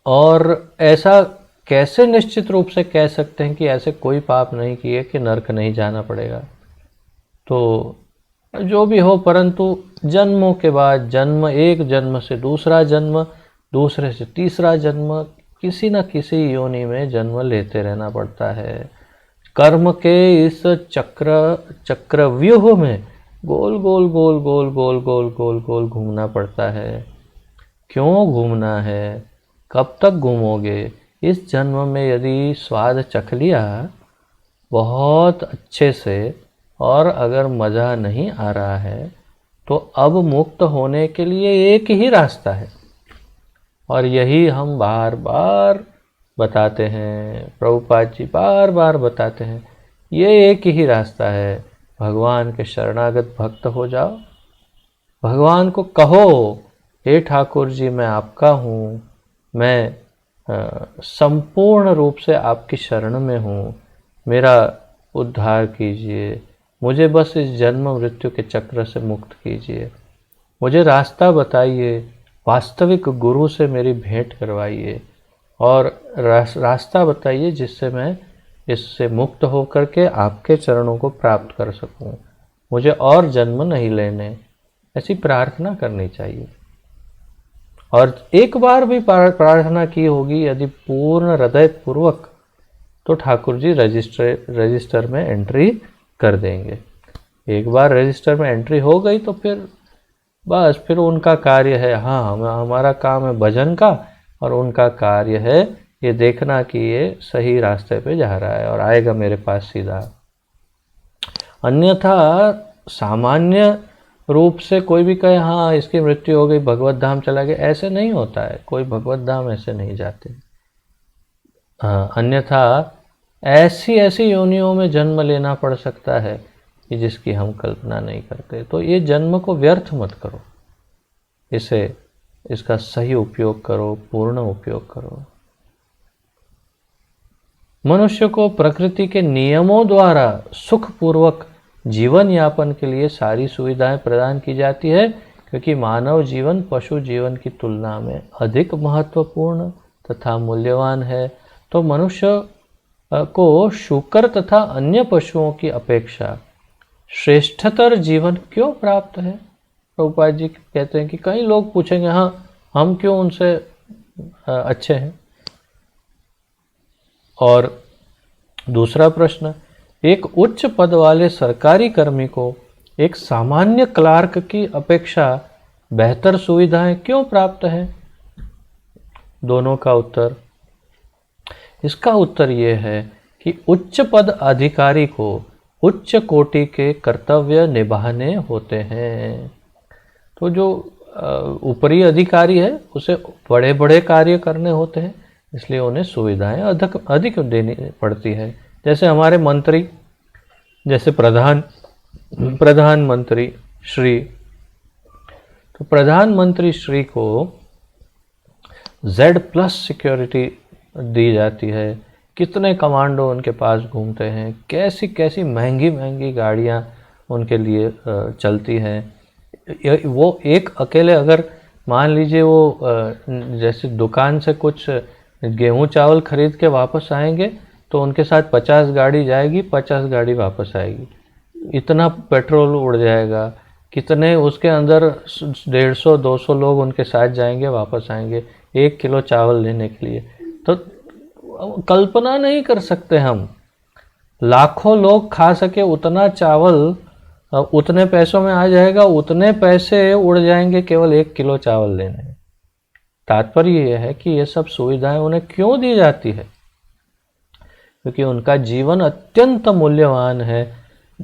और ऐसा कैसे निश्चित रूप से कह सकते हैं कि ऐसे कोई पाप नहीं किए कि नरक नहीं जाना पड़ेगा? तो जो भी हो, परंतु जन्मों के बाद जन्म, एक जन्म से दूसरा जन्म, दूसरे से तीसरा जन्म, किसी न किसी योनि में जन्म लेते रहना पड़ता है। कर्म के इस चक्रव्यूह में गोल गोल गोल गोल गोल गोल गोल गोल घूमना पड़ता है। क्यों घूमना है, कब तक घूमोगे। इस जन्म में यदि स्वाद चख लिया बहुत अच्छे से और अगर मज़ा नहीं आ रहा है तो अब मुक्त होने के लिए एक ही रास्ता है, और यही हम बार बार बताते हैं, प्रभुपाद जी बार बार बताते हैं। ये एक ही रास्ता है, भगवान के शरणागत भक्त हो जाओ, भगवान को कहो, हे ठाकुर जी मैं आपका हूँ, मैं संपूर्ण रूप से आपकी शरण में हूँ, मेरा उद्धार कीजिए, मुझे बस इस जन्म मृत्यु के चक्र से मुक्त कीजिए, मुझे रास्ता बताइए, वास्तविक गुरु से मेरी भेंट करवाइए और रास्ता बताइए जिससे मैं इससे मुक्त होकर के आपके चरणों को प्राप्त कर सकूं, मुझे और जन्म नहीं लेने। ऐसी प्रार्थना करनी चाहिए। और एक बार भी प्रार्थना की होगी यदि पूर्ण हृदय पूर्वक, तो ठाकुर जी रजिस्टर में एंट्री कर देंगे। एक बार रजिस्टर में एंट्री हो गई तो फिर बस फिर उनका कार्य है, हाँ हमारा काम है भजन का, और उनका कार्य है ये देखना कि ये सही रास्ते पे जा रहा है और आएगा मेरे पास सीधा। अन्यथा सामान्य रूप से कोई भी कहे हाँ इसकी मृत्यु हो गई भगवत धाम चला गया, ऐसे नहीं होता है, कोई भगवत धाम ऐसे नहीं जाते। हाँ, अन्यथा ऐसी ऐसी योनियों में जन्म लेना पड़ सकता है कि जिसकी हम कल्पना नहीं करते। तो ये जन्म को व्यर्थ मत करो, इसका सही उपयोग करो, पूर्ण उपयोग करो। मनुष्य को प्रकृति के नियमों द्वारा सुखपूर्वक जीवन यापन के लिए सारी सुविधाएं प्रदान की जाती है, क्योंकि मानव जीवन पशु जीवन की तुलना में अधिक महत्वपूर्ण तथा मूल्यवान है। तो मनुष्य को शूकर तथा अन्य पशुओं की अपेक्षा श्रेष्ठतर जीवन क्यों प्राप्त है। प्रभुपाद जी कहते हैं कि कई लोग पूछेंगे हाँ हम क्यों उनसे अच्छे हैं। और दूसरा प्रश्न, एक उच्च पद वाले सरकारी कर्मी को एक सामान्य क्लार्क की अपेक्षा बेहतर सुविधाएं क्यों प्राप्त हैं। दोनों का उत्तर, इसका उत्तर यह है कि उच्च पद अधिकारी को उच्च कोटि के कर्तव्य निभाने होते हैं। तो जो ऊपरी अधिकारी है उसे बड़े बड़े कार्य करने होते हैं, इसलिए उन्हें सुविधाएं अधिक देनी पड़ती है। जैसे हमारे मंत्री, जैसे प्रधानमंत्री श्री, तो प्रधानमंत्री श्री को Z+ सिक्योरिटी दी जाती है, कितने कमांडो उनके पास घूमते हैं, कैसी कैसी महंगी महंगी गाड़ियां उनके लिए चलती हैं। वो एक अकेले अगर मान लीजिए वो जैसे दुकान से कुछ गेहूं चावल खरीद के वापस आएंगे तो उनके साथ 50 गाड़ी जाएगी, 50 गाड़ी वापस आएगी, इतना पेट्रोल उड़ जाएगा। कितने उसके अंदर 150-200 लोग उनके साथ जाएंगे वापस आएंगे 1 किलो चावल लेने के लिए। तो कल्पना नहीं कर सकते हम, लाखों लोग खा सके उतना चावल उतने पैसों में आ जाएगा, उतने पैसे उड़ जाएंगे केवल 1 किलो चावल लेने में। तात्पर्य यह है कि ये सब सुविधाएं उन्हें क्यों दी जाती है, क्योंकि उनका जीवन अत्यंत मूल्यवान है,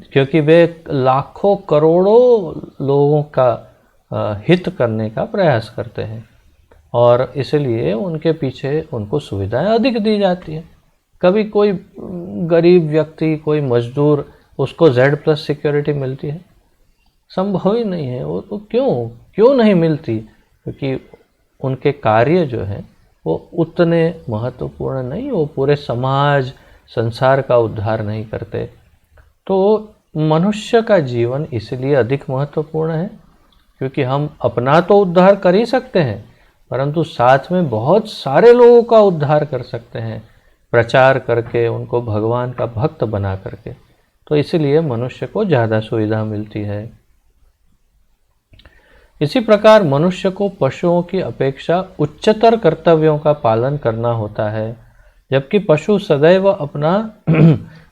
क्योंकि वे लाखों करोड़ों लोगों का हित करने का प्रयास करते हैं और इसलिए उनके पीछे उनको सुविधाएं अधिक दी जाती हैं। कभी कोई गरीब व्यक्ति, कोई मजदूर, उसको Z+ सिक्योरिटी मिलती है? संभव ही नहीं है। वो तो क्यों नहीं मिलती? क्योंकि उनके कार्य जो हैं वो उतने महत्वपूर्ण नहीं, वो पूरे समाज संसार का उद्धार नहीं करते। तो मनुष्य का जीवन इसलिए अधिक महत्वपूर्ण है क्योंकि हम अपना तो उद्धार कर ही सकते हैं, परंतु साथ में बहुत सारे लोगों का उद्धार कर सकते हैं, प्रचार करके, उनको भगवान का भक्त बना करके। तो इसलिए मनुष्य को ज़्यादा सुविधा मिलती है। इसी प्रकार मनुष्य को पशुओं की अपेक्षा उच्चतर कर्तव्यों का पालन करना होता है, जबकि पशु सदैव अपना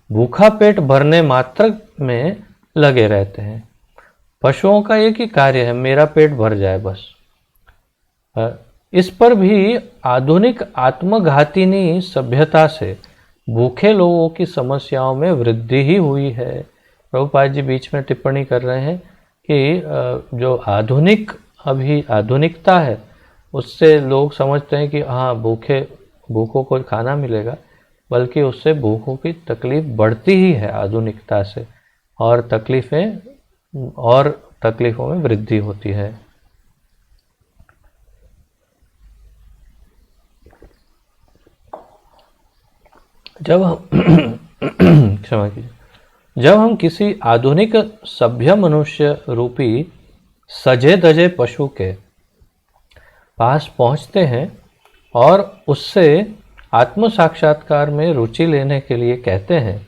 भूखा पेट भरने मात्र में लगे रहते हैं। पशुओं का एक ही कार्य है, मेरा पेट भर जाए बस। इस पर भी आधुनिक आत्मघातिनी सभ्यता से भूखे लोगों की समस्याओं में वृद्धि ही हुई है। प्रभुपाद जी बीच में टिप्पणी कर रहे हैं कि जो आधुनिकता है उससे लोग समझते हैं कि हाँ भूखों को खाना मिलेगा, बल्कि उससे भूखों की तकलीफ बढ़ती ही है आधुनिकता से, और तकलीफों में वृद्धि होती है। जब हम क्षमा कीजिए, जब हम किसी आधुनिक सभ्य मनुष्य रूपी सजे धजे पशु के पास पहुंचते हैं और उससे आत्म साक्षात्कार में रुचि लेने के लिए कहते हैं,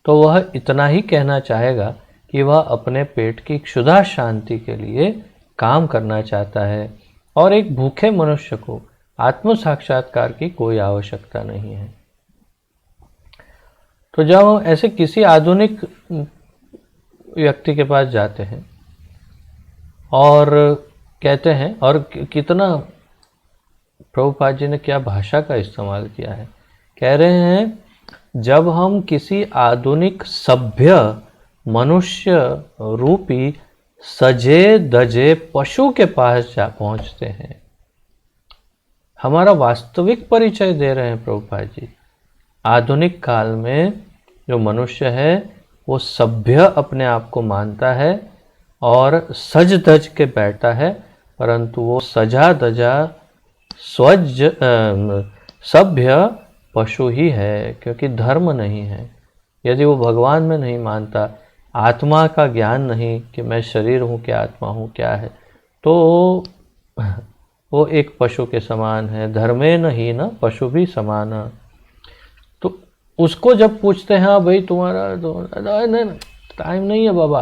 तो वह इतना ही कहना चाहेगा कि वह अपने पेट की क्षुधा शांति के लिए काम करना चाहता है और एक भूखे मनुष्य को आत्म साक्षात्कार की कोई आवश्यकता नहीं है। तो जब हम ऐसे किसी आधुनिक व्यक्ति के पास जाते हैं और कहते हैं, और कितना प्रभुपाद जी ने क्या भाषा का इस्तेमाल किया है, कह रहे हैं जब हम किसी आधुनिक सभ्य मनुष्य रूपी सजे धजे पशु के पास जा पहुंचते हैं, हमारा वास्तविक परिचय दे रहे हैं प्रभुपाद जी। आधुनिक काल में जो मनुष्य है वो सभ्य अपने आप को मानता है और सज धज के बैठता है, परंतु वो सजा धजा सभ्य पशु ही है, क्योंकि धर्म नहीं है। यदि वो भगवान में नहीं मानता, आत्मा का ज्ञान नहीं कि मैं शरीर हूँ क्या आत्मा हूँ क्या है, तो वो एक पशु के समान है। धर्मे नहीं न पशु भी समान। तो उसको जब पूछते हैं हाँ भाई तुम्हारा नहीं टाइम नहीं है बाबा,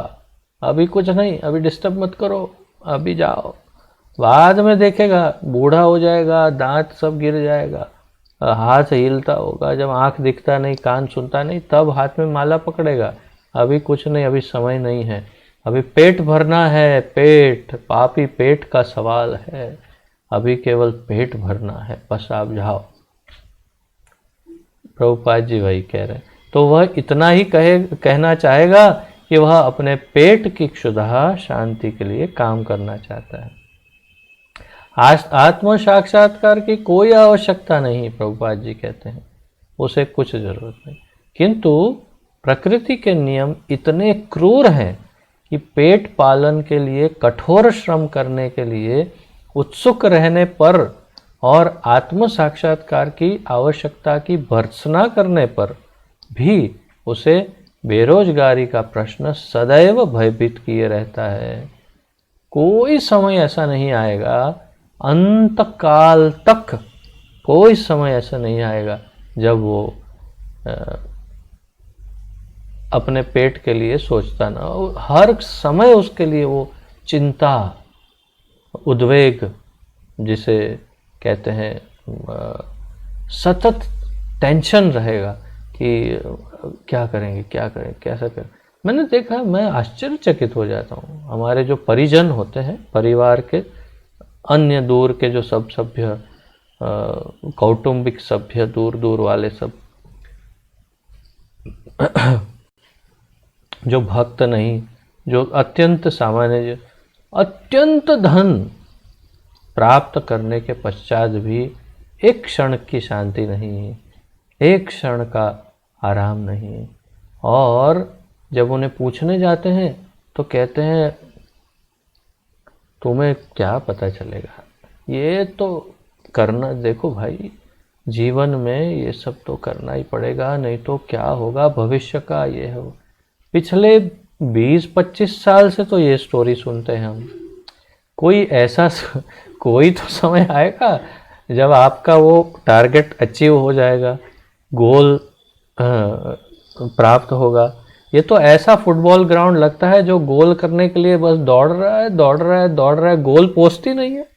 अभी कुछ नहीं, अभी डिस्टर्ब मत करो, अभी जाओ, बाद में देखेगा, बूढ़ा हो जाएगा, दांत सब गिर जाएगा, हाथ हिलता होगा, जब आंख दिखता नहीं, कान सुनता नहीं, तब हाथ में माला पकड़ेगा। अभी कुछ नहीं, अभी समय नहीं है, अभी पेट भरना है, पेट पापी पेट का सवाल है, अभी केवल पेट भरना है, बस आप जाओ। प्रभुपाद जी वही कह रहे हैं। तो वह इतना ही कहना चाहेगा कि वह अपने पेट की क्षुधा शांति के लिए काम करना चाहता है। आत्म साक्षात्कार की कोई आवश्यकता नहीं, प्रभुपाद जी कहते हैं, उसे कुछ जरूरत नहीं। किंतु प्रकृति के नियम इतने क्रूर हैं कि पेट पालन के लिए कठोर श्रम करने के लिए उत्सुक रहने पर और आत्म साक्षात्कार की आवश्यकता की भर्त्सना करने पर भी उसे बेरोजगारी का प्रश्न सदैव भयभीत किए रहता है। कोई समय ऐसा नहीं आएगा, अंत काल तक कोई समय ऐसा नहीं आएगा जब वो अपने पेट के लिए सोचता ना हो। हर समय उसके लिए वो चिंता, उद्वेग जिसे कहते हैं, सतत टेंशन रहेगा कि क्या करेंगे, कैसा करें। मैंने देखा, मैं आश्चर्यचकित हो जाता हूँ। हमारे जो परिजन होते हैं, परिवार के अन्य दूर के जो सब सभ्य, कौटुंबिक सभ्य, दूर दूर वाले सब जो भक्त नहीं, जो अत्यंत सामान्य, जो अत्यंत धन प्राप्त करने के पश्चात भी एक क्षण की शांति नहीं है, एक क्षण का आराम नहीं है। और जब उन्हें पूछने जाते हैं तो कहते हैं तुम्हें क्या पता चलेगा, ये तो करना, देखो भाई जीवन में ये सब तो करना ही पड़ेगा, नहीं तो क्या होगा भविष्य का, ये हो। पिछले 20-25 साल से तो ये स्टोरी सुनते हैं हम। कोई तो समय आएगा जब आपका वो टारगेट अचीव हो जाएगा, गोल प्राप्त होगा। ये तो ऐसा फुटबॉल ग्राउंड लगता है जो गोल करने के लिए बस दौड़ रहा है, गोल पोस्ट ही नहीं है।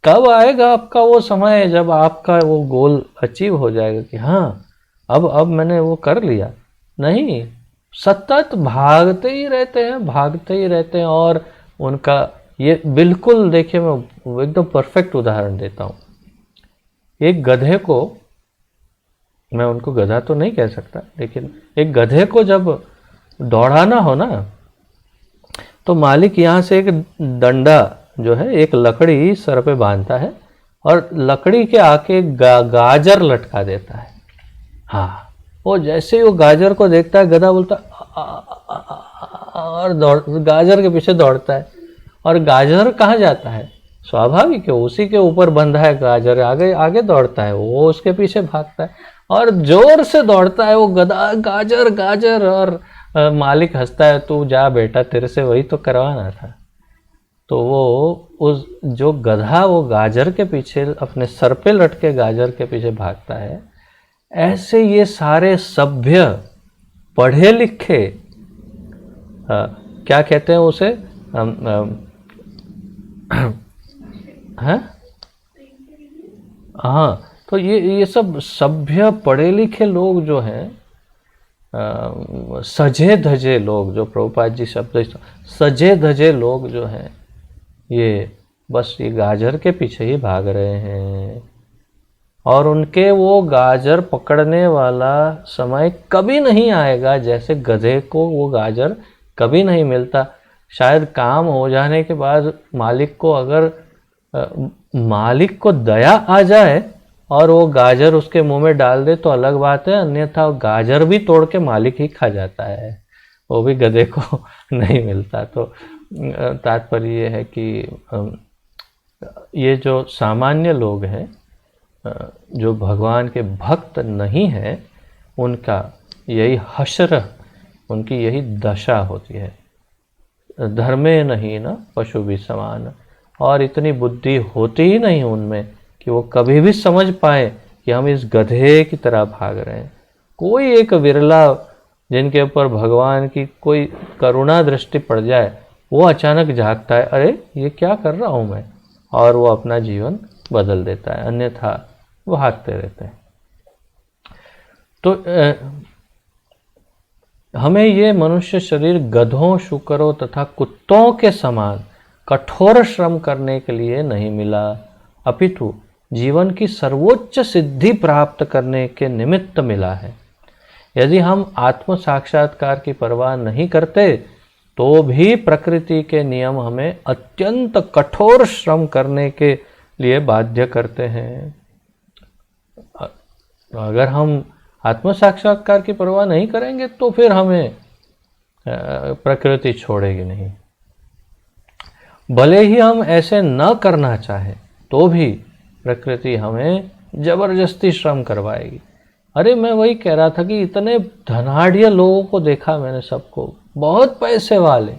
कब आएगा आपका वो समय जब आपका वो गोल अचीव हो जाएगा कि हाँ अब मैंने वो कर लिया? नहीं, सतत भागते ही रहते हैं और उनका ये बिल्कुल देखिए, मैं एकदम परफेक्ट उदाहरण देता हूँ। एक गधे को, मैं उनको गधा तो नहीं कह सकता, लेकिन एक गधे को जब दौड़ाना हो ना, तो मालिक यहाँ से एक डंडा जो है, एक लकड़ी सर पे बांधता है और लकड़ी के आके गाजर लटका देता है। हाँ, वो जैसे ही वो गाजर को देखता है, गधा बोलता "आ, आ, आ, आ", और गाजर के पीछे दौड़ता है। और गाजर कहाँ जाता है? स्वाभाविक है, उसी के ऊपर बंधा है गाजर, आगे आगे दौड़ता है, वो उसके पीछे भागता है और जोर से दौड़ता है वो गधा, गाजर गाजर। और मालिक हंसता है, तू जा बेटा, तेरे से वही तो करवाना था। तो वो उस जो गधा वो गाजर के पीछे, अपने सर पे लटके गाजर के पीछे भागता है, ऐसे ये सारे सभ्य पढ़े लिखे, क्या कहते हैं उसे, हैं? हाँ, तो ये सब सभ्य पढ़े लिखे लोग जो हैं, सजे धजे लोग, जो प्रभुपाद जी शब्द, सजे धजे लोग जो हैं, ये बस ये गाजर के पीछे ही भाग रहे हैं। और उनके वो गाजर पकड़ने वाला समय कभी नहीं आएगा, जैसे गधे को वो गाजर कभी नहीं मिलता। शायद काम हो जाने के बाद मालिक को, अगर मालिक को दया आ जाए और वो गाजर उसके मुंह में डाल दे तो अलग बात है, अन्यथा गाजर भी तोड़ के मालिक ही खा जाता है, वो भी गधे को नहीं मिलता। तो तात्पर्य ये है कि ये जो सामान्य लोग हैं, जो भगवान के भक्त नहीं हैं, उनका यही हश्र, उनकी यही दशा होती है। धर्मे नहीं ना पशु भी समान, और इतनी बुद्धि होती ही नहीं उनमें कि वो कभी भी समझ पाए कि हम इस गधे की तरह भाग रहे हैं। कोई एक विरला जिनके ऊपर भगवान की कोई करुणा दृष्टि पड़ जाए, वो अचानक जागता है, अरे ये क्या कर रहा हूँ मैं, और वो अपना जीवन बदल देता है, अन्यथा वो भागते रहते हैं। तो हमें ये मनुष्य शरीर गधों, शुकरों तथा कुत्तों के समान कठोर श्रम करने के लिए नहीं मिला, अपितु जीवन की सर्वोच्च सिद्धि प्राप्त करने के निमित्त मिला है। यदि हम आत्म साक्षात्कार की परवाह नहीं करते तो भी प्रकृति के नियम हमें अत्यंत कठोर श्रम करने के लिए बाध्य करते हैं। अगर हम आत्म साक्षात्कार की परवाह नहीं करेंगे तो फिर हमें प्रकृति छोड़ेगी नहीं। भले ही हम ऐसे न करना चाहें तो भी प्रकृति हमें जबरदस्ती श्रम करवाएगी। अरे मैं वही कह रहा था कि इतने धनाढ़ लोगों को देखा मैंने, सबको, बहुत पैसे वाले,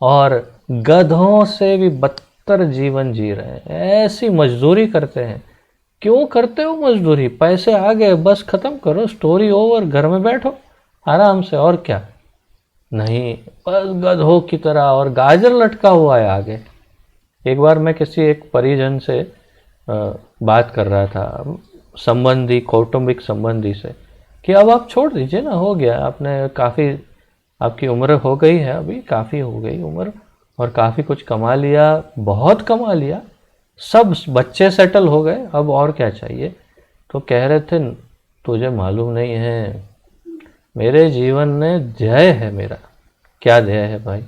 और गधों से भी बदतर जीवन जी रहे हैं, ऐसी मजदूरी करते हैं। क्यों करते हो मजदूरी? पैसे आ गए, बस खत्म करो, स्टोरी ओवर, घर में बैठो आराम से, और क्या। नहीं, बस गधों की तरह, और गाजर लटका हुआ है आगे। एक बार मैं किसी एक परिजन से बात कर रहा था, संबंधी, कौटुंबिक संबंधी से, कि अब आप छोड़ दीजिए ना, हो गया, आपने काफ़ी, आपकी उम्र हो गई है, अभी काफ़ी हो गई उम्र, और काफ़ी कुछ कमा लिया, बहुत कमा लिया, सब बच्चे सेटल हो गए, अब और क्या चाहिए। तो कह रहे थे, तुझे मालूम नहीं है, मेरे जीवन में ध्येय है मेरा। क्या ध्येय है भाई?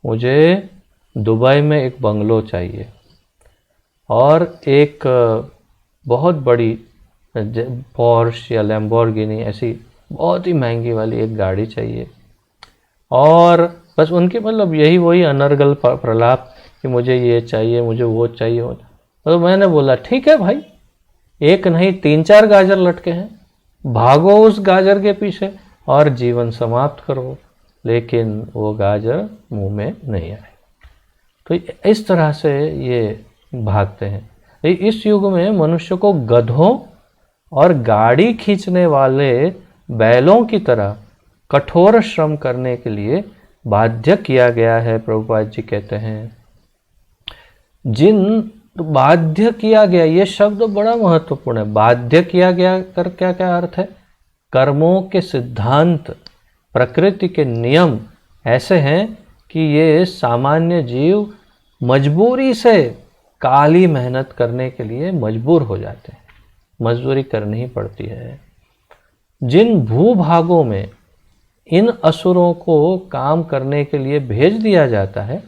मुझे दुबई में एक बंगलो चाहिए और एक बहुत बड़ी पोर्श या लैम्बोर्गिनी, ऐसी बहुत ही महंगी वाली एक गाड़ी चाहिए। और बस उनके मतलब यही वही अनर्गल प्रलाप कि मुझे ये चाहिए, मुझे वो चाहिए। तो मैंने बोला ठीक है भाई, एक नहीं 3-4 गाजर लटके हैं, भागो उस गाजर के पीछे और जीवन समाप्त करो, लेकिन वो गाजर मुंह में नहीं आए। तो इस तरह से ये भागते हैं। इस युग में मनुष्य को गधों और गाड़ी खींचने वाले बैलों की तरह कठोर श्रम करने के लिए बाध्य किया गया है। प्रभुपाद जी कहते हैं, जिन बाध्य किया गया, ये शब्द बड़ा महत्वपूर्ण है। बाध्य किया गया कर क्या क्या अर्थ है? कर्मों के सिद्धांत, प्रकृति के नियम ऐसे हैं कि ये सामान्य जीव मजबूरी से काली मेहनत करने के लिए मजबूर हो जाते हैं, मजदूरी करनी ही पड़ती है। जिन भूभागों में इन असुरों को काम करने के लिए भेज दिया जाता है,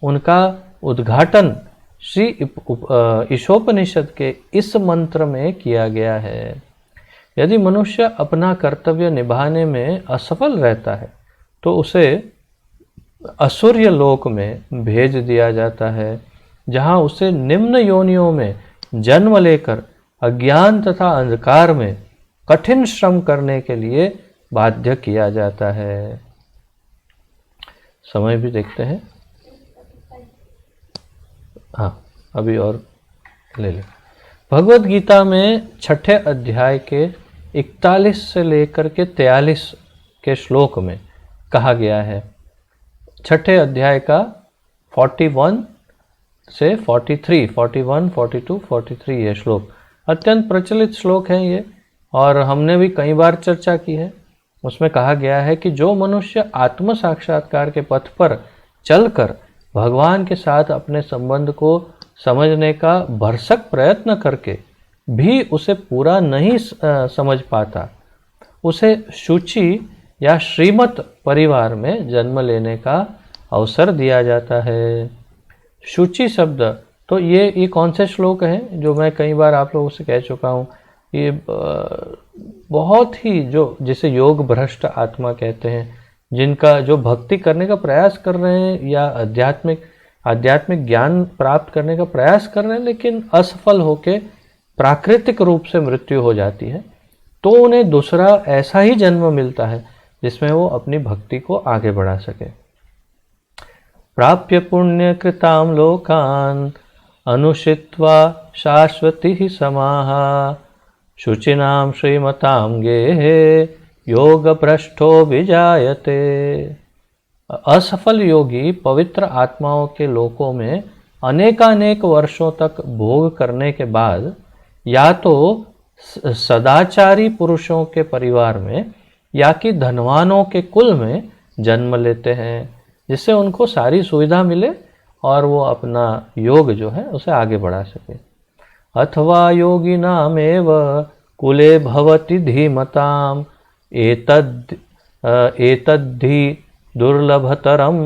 उनका उद्घाटन श्री ईशोपनिषद के इस मंत्र में किया गया है। यदि मनुष्य अपना कर्तव्य निभाने में असफल रहता है तो उसे असुर्य लोक में भेज दिया जाता है, जहाँ उसे निम्न योनियों में जन्म लेकर अज्ञान तथा अंधकार में कठिन श्रम करने के लिए बाध्य किया जाता है। समय भी देखते हैं। हाँ, अभी और ले लें। भगवत गीता में 6ठे अध्याय के 41 से लेकर के 43 के श्लोक में कहा गया है। 6ठे अध्याय का 41 से 43, 41, 42, 43 ये श्लोक अत्यंत प्रचलित श्लोक हैं ये, और हमने भी कई बार चर्चा की है। उसमें कहा गया है कि जो मनुष्य आत्म साक्षात्कार के पथ पर चलकर भगवान के साथ अपने संबंध को समझने का भरसक प्रयत्न करके भी उसे पूरा नहीं समझ पाता, उसे शुचि या श्रीमत परिवार में जन्म लेने का अवसर दिया जाता है। शुचि शब्द, तो ये कौन से श्लोक हैं जो मैं कई बार आप लोगों से कह चुका हूँ। ये बहुत ही जिसे योग भ्रष्ट आत्मा कहते हैं, जिनका जो भक्ति करने का प्रयास कर रहे हैं या आध्यात्मिक ज्ञान प्राप्त करने का प्रयास कर रहे हैं, लेकिन असफल होके प्राकृतिक रूप से मृत्यु हो जाती है, तो उन्हें दूसरा ऐसा ही जन्म मिलता है जिसमें वो अपनी भक्ति को आगे बढ़ा सके। प्राप्य पुण्य कृताम लोकान अनुषित्वा शाश्वती समाः शुचिनाम श्रीमताम गेहे योग भ्रष्टो विजायते। असफल योगी पवित्र आत्माओं के लोकों में अनेकानेक वर्षों तक भोग करने के बाद या तो सदाचारी पुरुषों के परिवार में या कि धनवानों के कुल में जन्म लेते हैं, जिससे उनको सारी सुविधा मिले और वो अपना योग जो है उसे आगे बढ़ा सके। अथवा योगिनामेव कुले भवति धीमताम एतद्धि दुर्लभतरम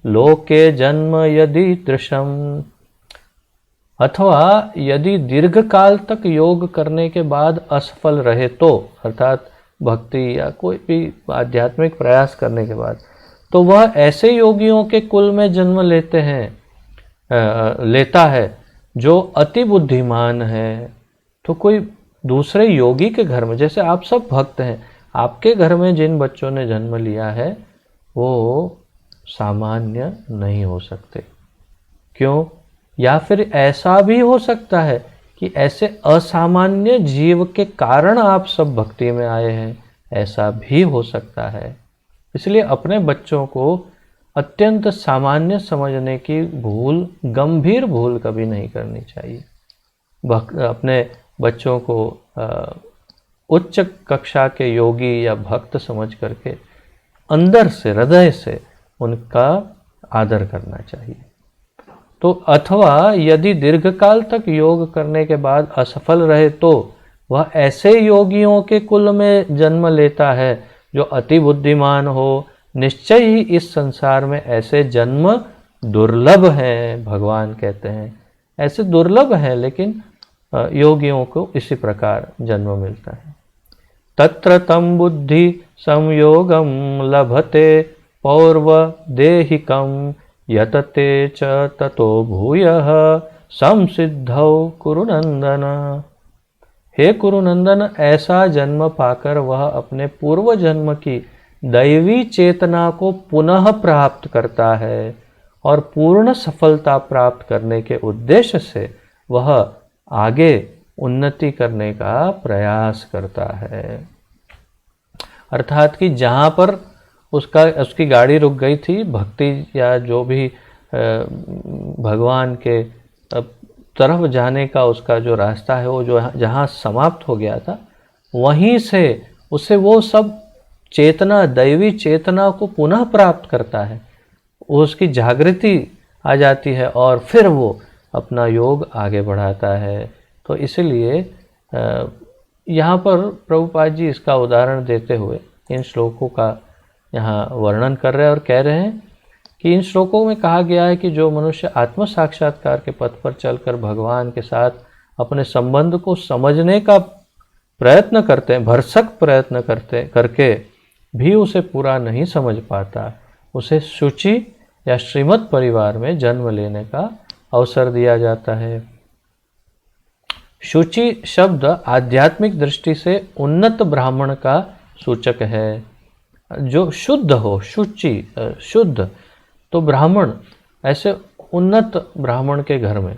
लोके जन्म यदीदृशम। अथवा यदि दीर्घ काल तक योग करने के बाद असफल रहे तो, अर्थात भक्ति या कोई भी आध्यात्मिक प्रयास करने के बाद, तो वह ऐसे योगियों के कुल में जन्म लेता है जो अति बुद्धिमान है। तो कोई दूसरे योगी के घर में, जैसे आप सब भक्त हैं, आपके घर में जिन बच्चों ने जन्म लिया है वो सामान्य नहीं हो सकते। क्यों? या फिर ऐसा भी हो सकता है कि ऐसे असामान्य जीव के कारण आप सब भक्ति में आए हैं, ऐसा भी हो सकता है। इसलिए अपने बच्चों को अत्यंत सामान्य समझने की भूल, गंभीर भूल कभी नहीं करनी चाहिए। अपने बच्चों को उच्च कक्षा के योगी या भक्त समझ करके अंदर से, हृदय से उनका आदर करना चाहिए। तो अथवा यदि दीर्घकाल तक योग करने के बाद असफल रहे तो वह ऐसे योगियों के कुल में जन्म लेता है जो अति बुद्धिमान हो। निश्चय ही इस संसार में ऐसे जन्म दुर्लभ हैं, भगवान कहते हैं ऐसे दुर्लभ हैं, लेकिन योगियों को इसी प्रकार जन्म मिलता है। तत्र तम बुद्धि संयोगम लभते पौर्व देहिकम यतते च ततो भूयः संसिद्धौ कुरुनंदन। हे कुरुनंदन, ऐसा जन्म पाकर वह अपने पूर्व जन्म की दैवी चेतना को पुनः प्राप्त करता है और पूर्ण सफलता प्राप्त करने के उद्देश्य से वह आगे उन्नति करने का प्रयास करता है। अर्थात कि जहाँ पर उसकी गाड़ी रुक गई थी, भक्ति या जो भी भगवान के तरफ जाने का उसका जो रास्ता है, वो जो जहाँ समाप्त हो गया था, वहीं से उसे वो सब चेतना, दैवी चेतना को पुनः प्राप्त करता है। उसकी जागृति आ जाती है और फिर वो अपना योग आगे बढ़ाता है। तो इसलिए यहाँ पर प्रभुपाद जी इसका उदाहरण देते हुए इन श्लोकों का यहाँ वर्णन कर रहे हैं और कह रहे हैं कि इन श्लोकों में कहा गया है कि जो मनुष्य आत्म साक्षात्कार के पथ पर चलकर भगवान के साथ अपने संबंध को समझने का प्रयत्न करते हैं, भरसक प्रयत्न करके भी उसे पूरा नहीं समझ पाता, उसे शुचि या श्रीमत परिवार में जन्म लेने का अवसर दिया जाता है। शुचि शब्द आध्यात्मिक दृष्टि से उन्नत ब्राह्मण का सूचक है, जो शुद्ध हो, शुचि शुद्ध। तो ब्राह्मण, ऐसे उन्नत ब्राह्मण के घर में,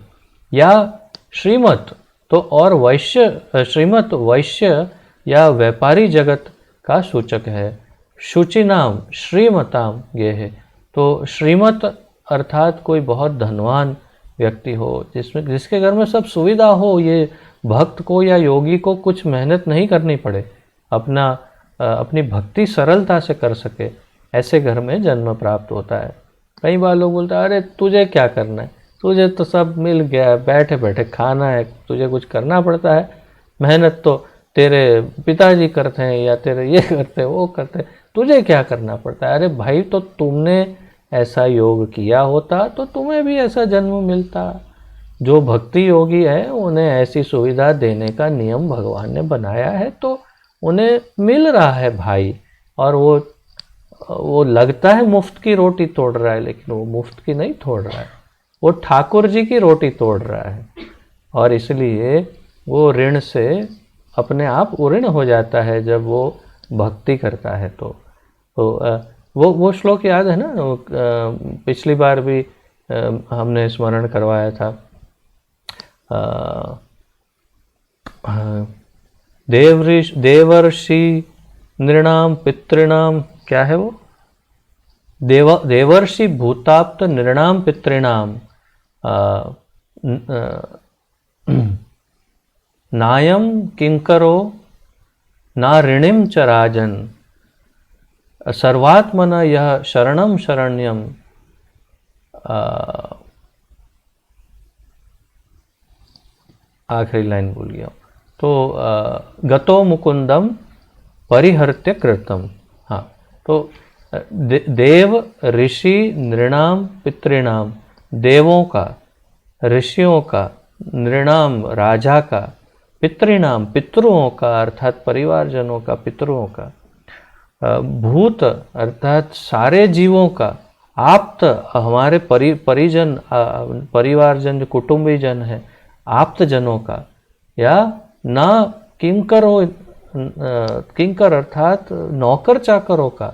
या श्रीमत तो और वैश्य, श्रीमत वैश्य या व्यापारी जगत का सूचक है। शुचि नाम श्रीमताम ये है। तो श्रीमत अर्थात कोई बहुत धनवान व्यक्ति हो, जिसके घर में सब सुविधा हो, ये भक्त को या योगी को कुछ मेहनत नहीं करनी पड़े, अपनी भक्ति सरलता से कर सके, ऐसे घर में जन्म प्राप्त होता है। कई बार लोग बोलते हैं अरे तुझे क्या करना है, तुझे तो सब मिल गया है, बैठे बैठे खाना है, तुझे कुछ करना पड़ता है, मेहनत तो तेरे पिताजी करते हैं या तेरे ये करते हैं वो करते हैं, तुझे क्या करना पड़ता है। अरे भाई, तो तुमने ऐसा योग किया होता तो तुम्हें भी ऐसा जन्म मिलता। जो भक्ति योगी है उन्हें ऐसी सुविधा देने का नियम भगवान ने बनाया है, तो उन्हें मिल रहा है भाई। और वो लगता है मुफ्त की रोटी तोड़ रहा है, लेकिन वो मुफ्त की नहीं तोड़ रहा है, वो ठाकुर जी की रोटी तोड़ रहा है। और इसलिए वो ऋण से अपने आप उऋण हो जाता है जब वो भक्ति करता है। तो वो श्लोक याद है ना, पिछली बार भी हमने स्मरण करवाया था। देवर्षि नृणाम पितृणाम, क्या है वो, देवर्षि भूताप्त नृणाम पितृणाम नायम किंकरो ना ऋणिम च राजन सर्वात्मन यह शरणम शरण्यम। आखिरी लाइन भूल गया। तो गतो मुकुंदम परिहर्त्य कृतम। हाँ, तो देव ऋषि नृणाम पितृणाम, देवों का, ऋषियों का, नृणाम राजा का, पितृणाम परिवारजनों का, अर्थात परिवारजनों का, पितरों का, भूत अर्थात सारे जीवों का, आप्त हमारे परिजन, परिवारजन जो कुटुंबी जन है, आप्त जनों का, या ना किंकरो, किंकर अर्थात नौकर चाकरों का,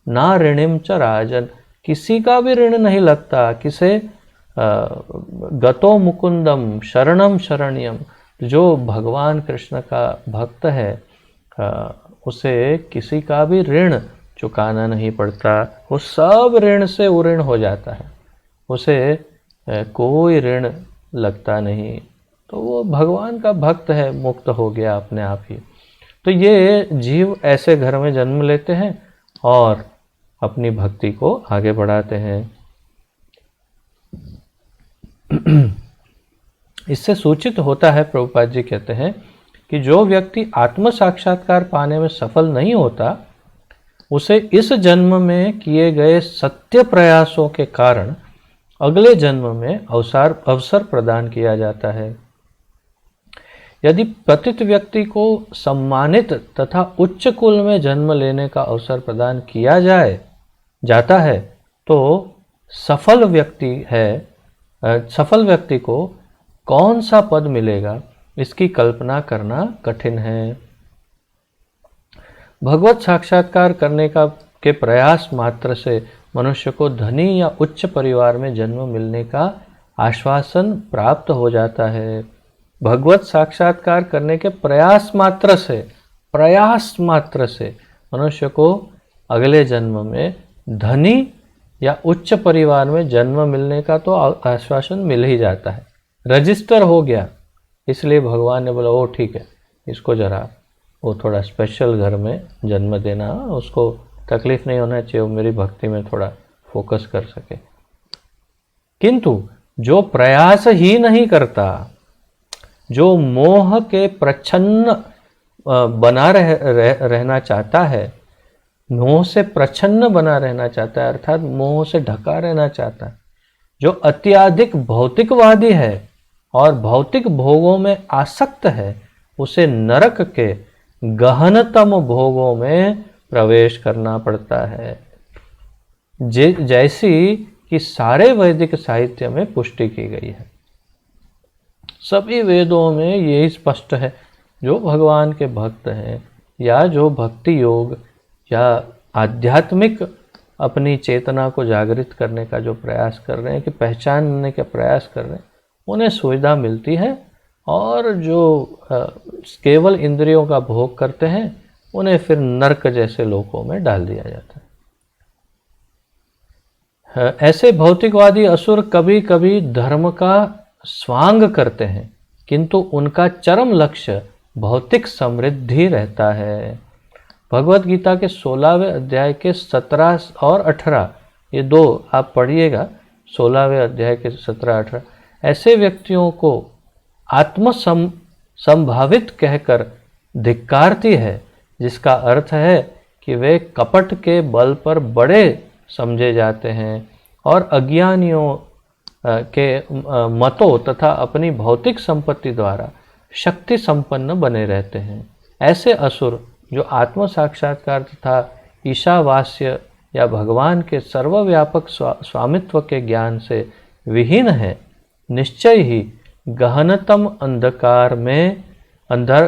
ना ऋणिम च राजन, किसी का भी ऋण नहीं लगता, किसे गतो मुकुंदम शरणम शरण्यम, जो भगवान कृष्ण का भक्त है उसे किसी का भी ऋण चुकाना नहीं पड़ता, वो सब ऋण से उऋण हो जाता है, उसे कोई ऋण लगता नहीं, तो वो भगवान का भक्त है, मुक्त हो गया अपने आप ही। तो ये जीव ऐसे घर में जन्म लेते हैं और अपनी भक्ति को आगे बढ़ाते हैं। इससे सूचित होता है, प्रभुपाद जी कहते हैं कि जो व्यक्ति आत्म साक्षात्कार पाने में सफल नहीं होता, उसे इस जन्म में किए गए सत्य प्रयासों के कारण अगले जन्म में अवसर प्रदान किया जाता है। यदि पतित व्यक्ति को सम्मानित तथा उच्च कुल में जन्म लेने का अवसर प्रदान किया जाता है, तो सफल व्यक्ति को कौन सा पद मिलेगा, इसकी कल्पना करना कठिन है। भगवत साक्षात्कार करने के प्रयास मात्र से मनुष्य को धनी या उच्च परिवार में जन्म मिलने का आश्वासन प्राप्त हो जाता है। भगवत साक्षात्कार करने के प्रयास मात्र से मनुष्य को अगले जन्म में धनी या उच्च परिवार में जन्म मिलने का तो आश्वासन मिल ही जाता है, रजिस्टर हो गया। इसलिए भगवान ने बोला, ओ ठीक है, इसको जरा वो थोड़ा स्पेशल घर में जन्म देना, उसको तकलीफ नहीं होना चाहिए, वो मेरी भक्ति में थोड़ा फोकस कर सके। किंतु जो प्रयास ही नहीं करता, जो मोह के प्रच्छन्न बना रहना चाहता है, मोह से प्रच्छन्न बना रहना चाहता है, अर्थात मोह से ढका रहना चाहता है, जो अत्यधिक भौतिकवादी है और भौतिक भोगों में आसक्त है, उसे नरक के गहनतम भोगों में प्रवेश करना पड़ता है, जैसी कि सारे वैदिक साहित्य में पुष्टि की गई है। सभी वेदों में यही स्पष्ट है। जो भगवान के भक्त हैं या जो भक्ति योग या आध्यात्मिक अपनी चेतना को जागृत करने का जो प्रयास कर रहे हैं, कि पहचानने का प्रयास कर रहे हैं, उन्हें सुविधा मिलती है, और जो केवल इंद्रियों का भोग करते हैं उन्हें फिर नरक जैसे लोकों में डाल दिया जाता है। ऐसे भौतिकवादी असुर कभी कभी धर्म का स्वांग करते हैं, किंतु उनका चरम लक्ष्य भौतिक समृद्धि रहता है। भगवत गीता के 16वें अध्याय के 17 और 18, ये दो आप पढ़िएगा, 16वें अध्याय के 17-18। ऐसे व्यक्तियों को संभावित कहकर धिक्कारती है, जिसका अर्थ है कि वे कपट के बल पर बड़े समझे जाते हैं और अज्ञानियों के मतों तथा अपनी भौतिक संपत्ति द्वारा शक्ति संपन्न बने रहते हैं। ऐसे असुर जो आत्म साक्षात्कार तथा ईशावास्य या भगवान के सर्वव्यापक स्वामित्व के ज्ञान से विहीन है, निश्चय ही गहनतम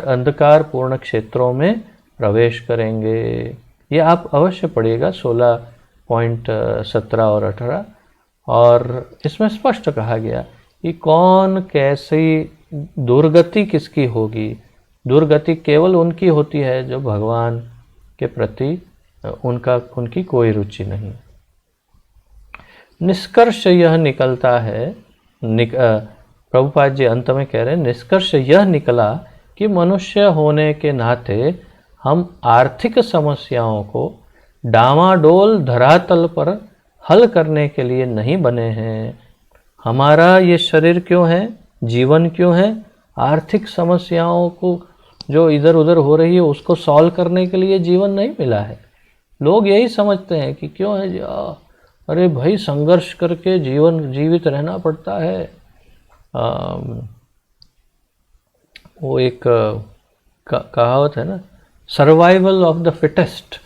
अंधकार पूर्ण क्षेत्रों में प्रवेश करेंगे। ये आप अवश्य पढ़िएगा 16.17 और 18। और इसमें स्पष्ट कहा गया कि कौन कैसी दुर्गति किसकी होगी। दुर्गति केवल उनकी होती है जो भगवान के प्रति उनकी कोई रुचि नहीं। निष्कर्ष यह निकलता है, प्रभुपाद जी अंत में कह रहे हैं, निष्कर्ष यह निकला कि मनुष्य होने के नाते हम आर्थिक समस्याओं को डामाडोल धरातल पर हल करने के लिए नहीं बने हैं। हमारा ये शरीर क्यों है, जीवन क्यों है, आर्थिक समस्याओं को जो इधर उधर हो रही है उसको सॉल्व करने के लिए जीवन नहीं मिला है। लोग यही समझते हैं कि क्यों है, अरे भाई संघर्ष करके जीवित रहना पड़ता है। वो एक कहावत है ना, सर्वाइवल ऑफ द फिटेस्ट।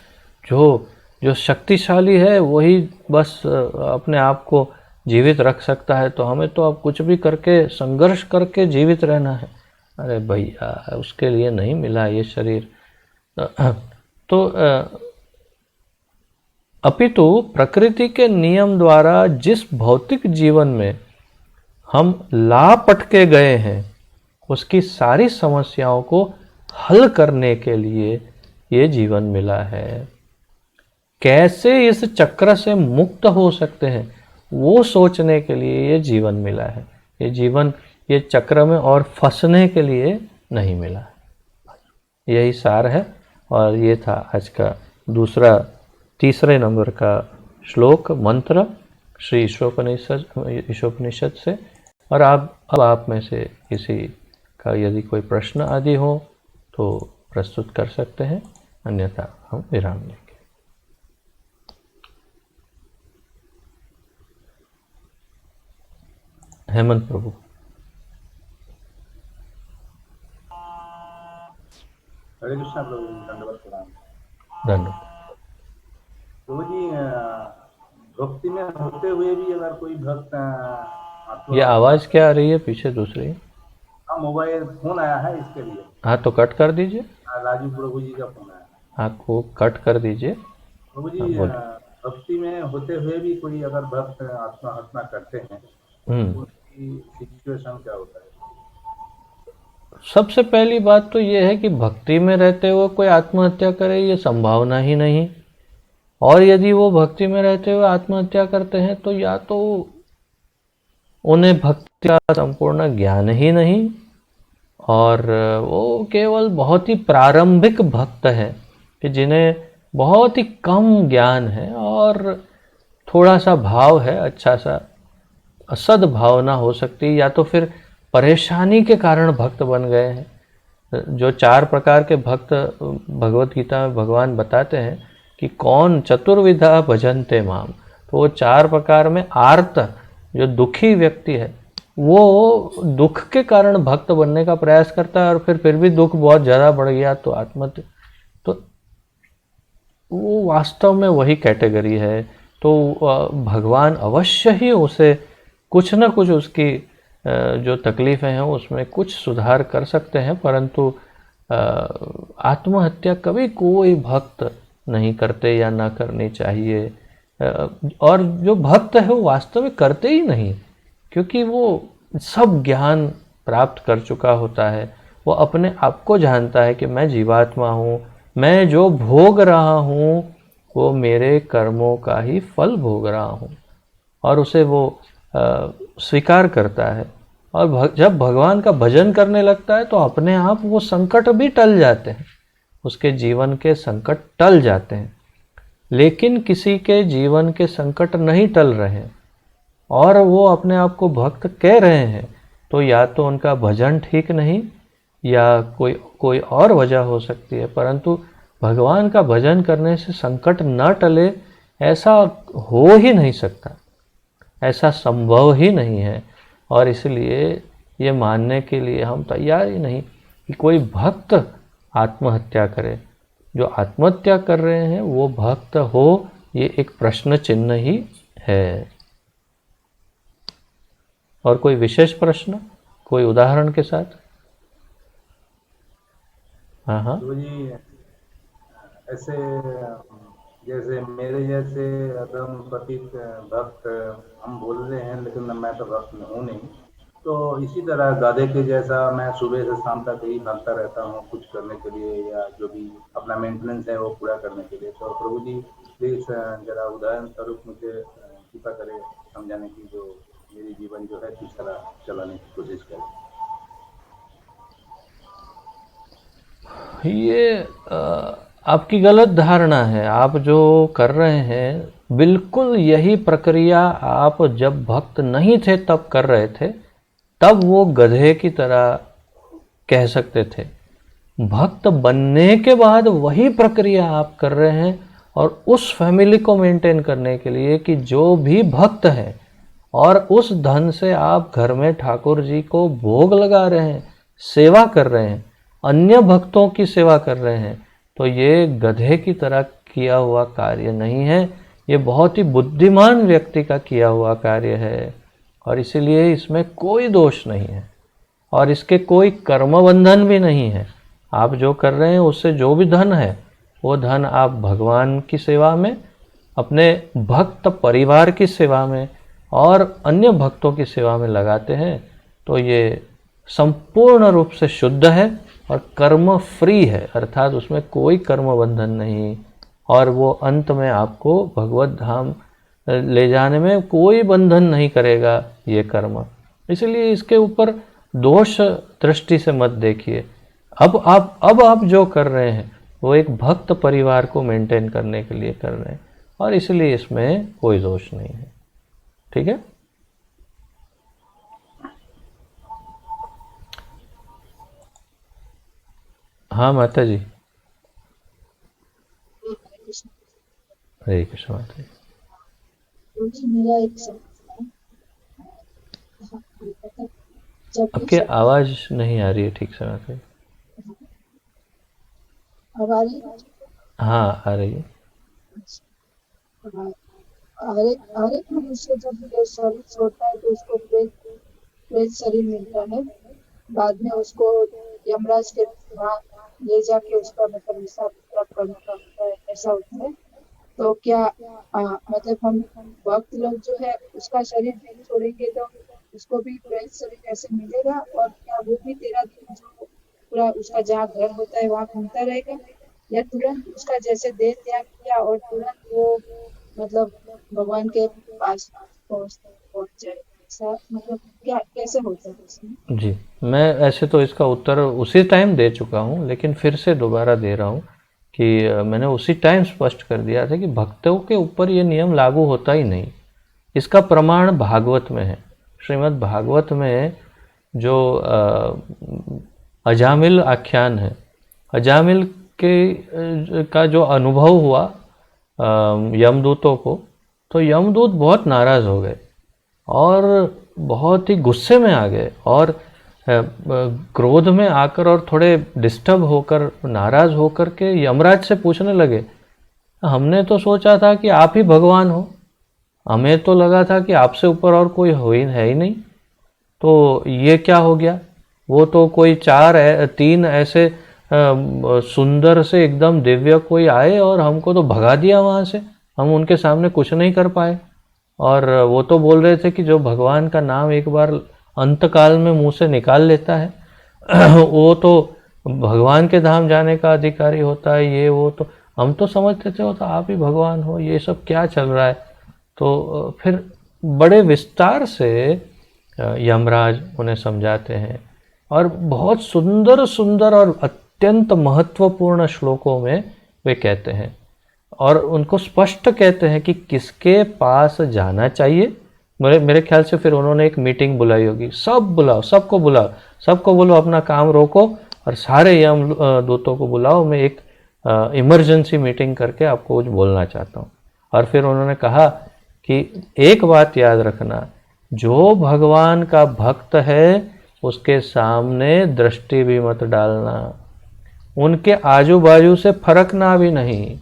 जो शक्तिशाली है वही बस अपने आप को जीवित रख सकता है, तो हमें तो अब कुछ भी करके संघर्ष करके जीवित रहना है। अरे भैया, उसके लिए नहीं मिला ये शरीर। तो अपितु प्रकृति के नियम द्वारा जिस भौतिक जीवन में हम लापटके गए हैं, उसकी सारी समस्याओं को हल करने के लिए ये जीवन मिला है। कैसे इस चक्र से मुक्त हो सकते हैं, वो सोचने के लिए ये जीवन मिला है। ये जीवन ये चक्र में और फंसने के लिए नहीं मिला है। यही सार है। और ये था आज का तीसरे नंबर का श्लोक मंत्र श्री ईशोपनिषद से। और अब आप में से किसी का यदि कोई प्रश्न आदि हो तो प्रस्तुत कर सकते हैं, अन्यथा हम विराम लेंगे। हेमंत प्रभु। हरे कृष्णा प्रभु जी, दंडवत प्रणाम। धन्यवाद प्रभु जी, भक्ति में होते हुए भी अगर कोई भक्त ये आवाज़ क्या आ रही है पीछे दूसरी? हाँ, मोबाइल फोन आया है इसके लिए। हाँ, तो कट कर दीजिए। राजू प्रभु जी का फोन आया। आपको कट कर दीजिए। प्रभु जी, भक्ति में होते हुए भी कोई अगर भक्त आत्महत्या करते हैं तो उसकी सिचुएशन क्या होता है? सबसे पहली बात तो ये है कि भक्ति में रहते हुए कोई आत्महत्या करे, ये संभावना ही नहीं। और यदि वो भक्ति में रहते हुए आत्महत्या करते हैं तो या तो उन्हें भक्ति का संपूर्ण ज्ञान ही नहीं, और वो केवल बहुत ही प्रारंभिक भक्त हैं कि जिन्हें बहुत ही कम ज्ञान है और थोड़ा सा भाव है अच्छा सा, सद्भावना हो सकती है, या तो फिर परेशानी के कारण भक्त बन गए हैं। जो 4 प्रकार के भक्त भगवत गीता में भगवान बताते हैं कि कौन चतुर्विधा भजन्ते माम, तो वो 4 प्रकार में आर्त, जो दुखी व्यक्ति है, वो दुख के कारण भक्त बनने का प्रयास करता है, और फिर भी दुख बहुत ज़्यादा बढ़ गया तो आत्महत्या, तो वो वास्तव में वही कैटेगरी है। तो भगवान अवश्य ही उसे कुछ न कुछ उसकी जो तकलीफ़ें हैं उसमें कुछ सुधार कर सकते हैं, परंतु आत्महत्या कभी कोई भक्त नहीं करते या ना करनी चाहिए। और जो भक्त है वो वास्तव में करते ही नहीं, क्योंकि वो सब ज्ञान प्राप्त कर चुका होता है। वो अपने आप को जानता है कि मैं जीवात्मा हूँ, मैं जो भोग रहा हूँ वो मेरे कर्मों का ही फल भोग रहा हूँ, और उसे वो स्वीकार करता है। और जब भगवान का भजन करने लगता है तो अपने आप वो संकट भी टल जाते हैं, उसके जीवन के संकट टल जाते हैं। लेकिन किसी के जीवन के संकट नहीं टल रहे और वो अपने आप को भक्त कह रहे हैं, तो या तो उनका भजन ठीक नहीं, या कोई और वजह हो सकती है। परंतु भगवान का भजन करने से संकट न टले, ऐसा हो ही नहीं सकता, ऐसा संभव ही नहीं है। और इसलिए ये मानने के लिए हम तैयार ही नहीं कि कोई भक्त आत्महत्या करे। जो आत्महत्या कर रहे हैं वो भक्त हो, ये एक प्रश्न चिन्ह ही है। और कोई विशेष प्रश्न, कोई उदाहरण के साथ? हाँ हाँ। तो जी ऐसे जैसे मेरे जैसे अदम पतित भक्त हम बोल रहे हैं, लेकिन मैं तो भक्त हूँ नहीं। तो इसी तरह गाधे के जैसा मैं सुबह से शाम तक यही भागता रहता हूँ कुछ करने के लिए, या जो भी अपना मेंटेनेंस है वो पूरा करने के लिए। तो प्रभु जी प्लीज जरा उदाहरण स्वरूप मुझे कृपा करें समझाने की, जो मेरी जीवन जो है किस तरह चलाने की कोशिश करें। ये आपकी गलत धारणा है। आप जो कर रहे हैं बिल्कुल यही प्रक्रिया आप जब भक्त नहीं थे तब कर रहे थे, तब वो गधे की तरह कह सकते थे। भक्त बनने के बाद वही प्रक्रिया आप कर रहे हैं, और उस फैमिली को मेंटेन करने के लिए कि जो भी भक्त है, और उस धन से आप घर में ठाकुर जी को भोग लगा रहे हैं, सेवा कर रहे हैं, अन्य भक्तों की सेवा कर रहे हैं, तो ये गधे की तरह किया हुआ कार्य नहीं है, ये बहुत ही बुद्धिमान व्यक्ति का किया हुआ कार्य है। और इसीलिए इसमें कोई दोष नहीं है, और इसके कोई कर्म बंधन भी नहीं है। आप जो कर रहे हैं उससे जो भी धन है, वो धन आप भगवान की सेवा में, अपने भक्त परिवार की सेवा में और अन्य भक्तों की सेवा में लगाते हैं, तो ये संपूर्ण रूप से शुद्ध है और कर्म फ्री है, अर्थात उसमें कोई कर्म बंधन नहीं, और वो अंत में आपको भगवत धाम ले जाने में कोई बंधन नहीं करेगा ये कर्म। इसलिए इसके ऊपर दोष दृष्टि से मत देखिए। अब आप जो कर रहे हैं वो एक भक्त परिवार को मेंटेन करने के लिए कर रहे हैं, और इसलिए इसमें कोई दोष नहीं है। ठीक है? हाँ माता जी। हरे कृष्ण माता जी। मेरा एक सवाल है, जब आपकी आवाज नहीं आ रही है ठीक से माता जी। हमारी हाँ आ रही है। हर एक मनुष्य जब ये शरीर छोड़ता है तो उसको प्रेत शरीर मिलता है। बाद में उसको यमराज के वहाँ ले जाके उसका मतलब हिसाब किताब करने का होता है, ऐसा होता है। तो क्या मतलब हम भक्त लोग जो है उसका शरीर नहीं छोड़ेंगे तो उसको भी प्रेत शरीर ऐसे मिलेगा? और क्या वो भी 13 दिन जो पूरा उसका जहाँ घर होता है वहाँ घूमता रहेगा, या तुरंत उसका जैसे देह त्याग किया और तुरंत वो मतलब भगवान के पास पहुँच जाए, ऐसा मतलब क्या कैसे होता है उसमें? जी, मैं ऐसे तो इसका उत्तर उसी टाइम दे चुका हूँ, लेकिन फिर से दोबारा दे रहा हूँ कि मैंने उसी टाइम स्पष्ट कर दिया था कि भक्तों के ऊपर ये नियम लागू होता ही नहीं। इसका प्रमाण भागवत में है। श्रीमद् भागवत में जो अजामिल आख्यान है, अजामिल का जो अनुभव हुआ यमदूतों को, तो यमदूत बहुत नाराज़ हो गए और बहुत ही गुस्से में आ गए और क्रोध में आकर और थोड़े डिस्टर्ब होकर, नाराज़ होकर के यमराज से पूछने लगे, हमने तो सोचा था कि आप ही भगवान हो, हमें तो लगा था कि आपसे ऊपर और कोई है ही नहीं, तो ये क्या हो गया? वो तो कोई 3 ऐसे सुंदर से एकदम दिव्य कोई आए और हमको तो भगा दिया वहाँ से, हम उनके सामने कुछ नहीं कर पाए। और वो तो बोल रहे थे कि जो भगवान का नाम एक बार अंतकाल में मुंह से निकाल लेता है वो तो भगवान के धाम जाने का अधिकारी होता है, ये वो, तो हम तो समझते थे वो तो आप ही भगवान हो, ये सब क्या चल रहा है। तो फिर बड़े विस्तार से यमराज उन्हें समझाते हैं और बहुत सुंदर सुंदर और अत्यंत महत्वपूर्ण श्लोकों में वे कहते हैं और उनको स्पष्ट कहते हैं कि किसके पास जाना चाहिए। मेरे ख्याल से फिर उन्होंने एक मीटिंग बुलाई होगी, सब बुलाओ, सबको बुलाओ, सबको बोलो अपना काम रोको और सारे यम दूतों को बुलाओ, मैं एक इमरजेंसी मीटिंग करके आपको कुछ बोलना चाहता हूँ। और फिर उन्होंने कहा कि एक बात याद रखना, जो भगवान का भक्त है उसके सामने दृष्टि भी मत डालना, उनके आजू बाजू से फरकना भी नहीं।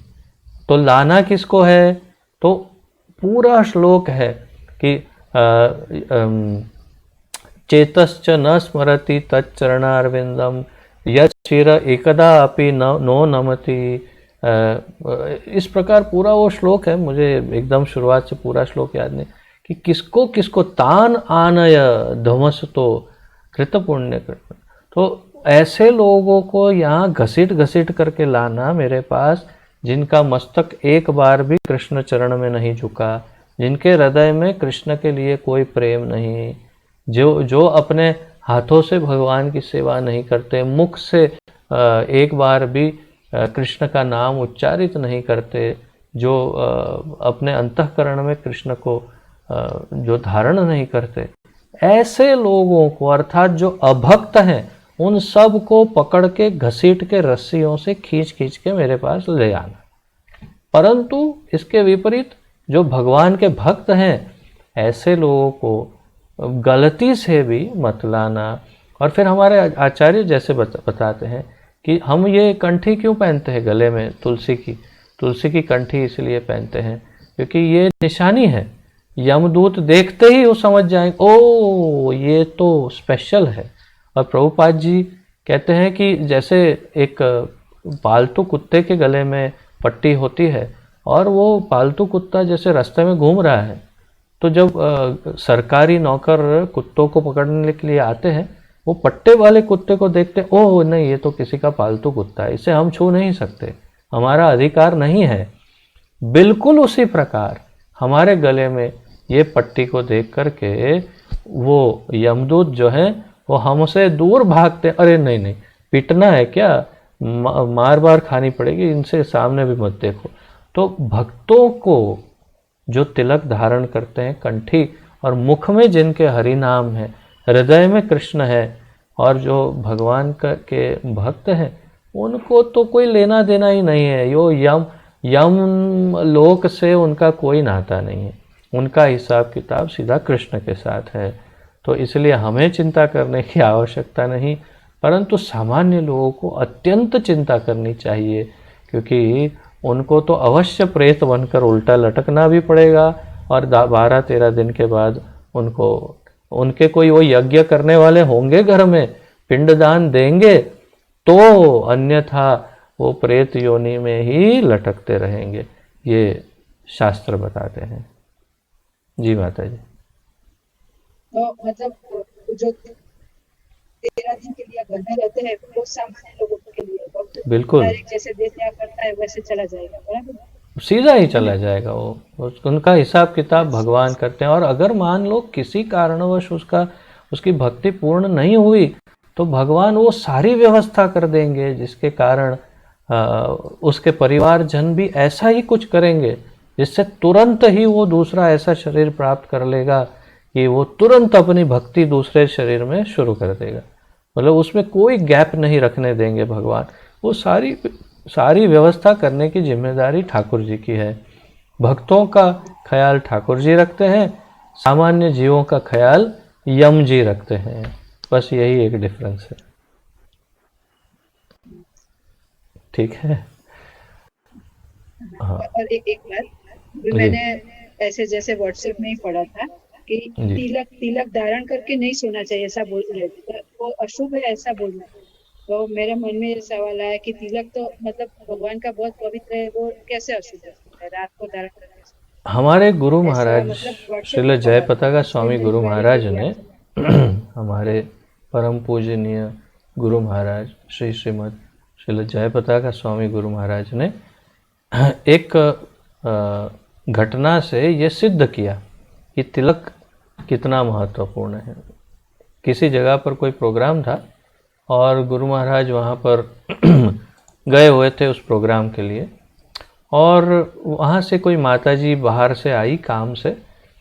तो लाना किसको है? तो पूरा श्लोक है कि चेतश्च न स्मरति तच्चरणारविंदम यच्छिर एकदा अपि नो नमति। इस प्रकार पूरा वो श्लोक है, मुझे एकदम शुरुआत से पूरा श्लोक याद नहीं, कि किसको किसको तान आनय धमसतो कृत पुण्य कृत। तो ऐसे लोगों को यहाँ घसीट घसीट करके लाना मेरे पास, जिनका मस्तक एक बार भी कृष्ण चरण में नहीं झुका, जिनके हृदय में कृष्ण के लिए कोई प्रेम नहीं, जो अपने हाथों से भगवान की सेवा नहीं करते, मुख से एक बार भी कृष्ण का नाम उच्चारित नहीं करते, जो अपने अंतःकरण में कृष्ण को जो धारण नहीं करते, ऐसे लोगों को, अर्थात जो अभक्त हैं, उन सब को पकड़ के घसीट के रस्सियों से खींच खींच के मेरे पास ले आना। परंतु इसके विपरीत जो भगवान के भक्त हैं, ऐसे लोगों को गलती से भी मत लाना। और फिर हमारे आचार्य जैसे बताते हैं कि हम ये कंठी क्यों पहनते हैं गले में, तुलसी की कंठी इसलिए पहनते हैं क्योंकि ये निशानी है। यमदूत देखते ही वो समझ जाएंगे, ओ ये तो स्पेशल है। और प्रभुपाद जी कहते हैं कि जैसे एक पालतू कुत्ते के गले में पट्टी होती है और वो पालतू कुत्ता जैसे रास्ते में घूम रहा है, तो जब सरकारी नौकर कुत्तों को पकड़ने के लिए आते हैं, वो पट्टे वाले कुत्ते को देखते हैं, ओह नहीं ये तो किसी का पालतू कुत्ता है, इसे हम छू नहीं सकते, हमारा अधिकार नहीं है। बिल्कुल उसी प्रकार हमारे गले में ये पट्टी को देख करके वो यमदूत जो है वो हमसे दूर भागते, अरे नहीं नहीं पीटना है क्या, मार बार खानी पड़ेगी, इनसे सामने भी मत देखो। तो भक्तों को जो तिलक धारण करते हैं कंठी, और मुख में जिनके हरि नाम है, हृदय में कृष्ण है, और जो भगवान के भक्त हैं, उनको तो कोई लेना देना ही नहीं है। यो यम लोक से उनका कोई नाता नहीं है, उनका हिसाब किताब सीधा कृष्ण के साथ है। तो इसलिए हमें चिंता करने की आवश्यकता नहीं, परंतु सामान्य लोगों को अत्यंत चिंता करनी चाहिए, क्योंकि उनको तो अवश्य प्रेत बनकर उल्टा लटकना भी पड़ेगा, और 12-13 दिन के बाद उनके कोई वो यज्ञ करने वाले होंगे घर में, पिंडदान देंगे, तो अन्यथा वो प्रेत योनि में ही लटकते रहेंगे, ये शास्त्र बताते हैं। जी माता जी। तो मतलब जो 13 दिन के लिए घर में रहते हैं वो सामान्य लोगों के लिए बिल्कुल जैसे देश त्याग करता है वैसे चला जाएगा, बराबर, सीधा ही चला जाएगा। वो उनका हिसाब किताब भगवान करते हैं। और अगर मान लो किसी कारणवश उसकी भक्ति पूर्ण नहीं हुई, तो भगवान वो सारी व्यवस्था कर देंगे जिसके कारण उसके परिवारजन भी ऐसा ही कुछ करेंगे जिससे तुरंत ही वो दूसरा ऐसा शरीर प्राप्त कर लेगा कि वो तुरंत अपनी भक्ति दूसरे शरीर में शुरू कर देगा। मतलब उसमें कोई गैप नहीं रखने देंगे भगवान। वो सारी व्यवस्था करने की जिम्मेदारी ठाकुर जी की है। भक्तों का ख्याल ठाकुर जी रखते हैं, सामान्य जीवों का ख्याल यम जी रखते हैं। बस यही एक डिफरेंस है। ठीक है। हाँ और एक बात भी जी मैंने ऐसे जैसे व्हाट्सएप में ही पढ़ा था कि जी। तिलक धारण करके नहीं सोना चाहिए, ऐसा बोल रहे थे, तो वो अशुभ है ऐसा बोलना। तो मेरे मन में ये सवाल आया कि तिलक तो मतलब भगवान का बहुत पवित्र है, वो कैसे अशुभ है रात को धारण करके सोना? हमारे गुरु ऐसा महाराज मतलब व्हाट्सएप श्रील में जय पढ़ा था, पताका इसलिए स्वामी मेरी गुरु क्वेरी महाराज थी ने आपसे। हमारे परम पूजनीय गुरु महाराज श्रीमद श्रील जय पताका स्वामी गुरु महाराज ने एक घटना से ये सिद्ध किया कि तिलक कितना महत्वपूर्ण है। किसी जगह पर कोई प्रोग्राम था और गुरु महाराज वहाँ पर गए हुए थे उस प्रोग्राम के लिए, और वहाँ से कोई माताजी बाहर से आई काम से,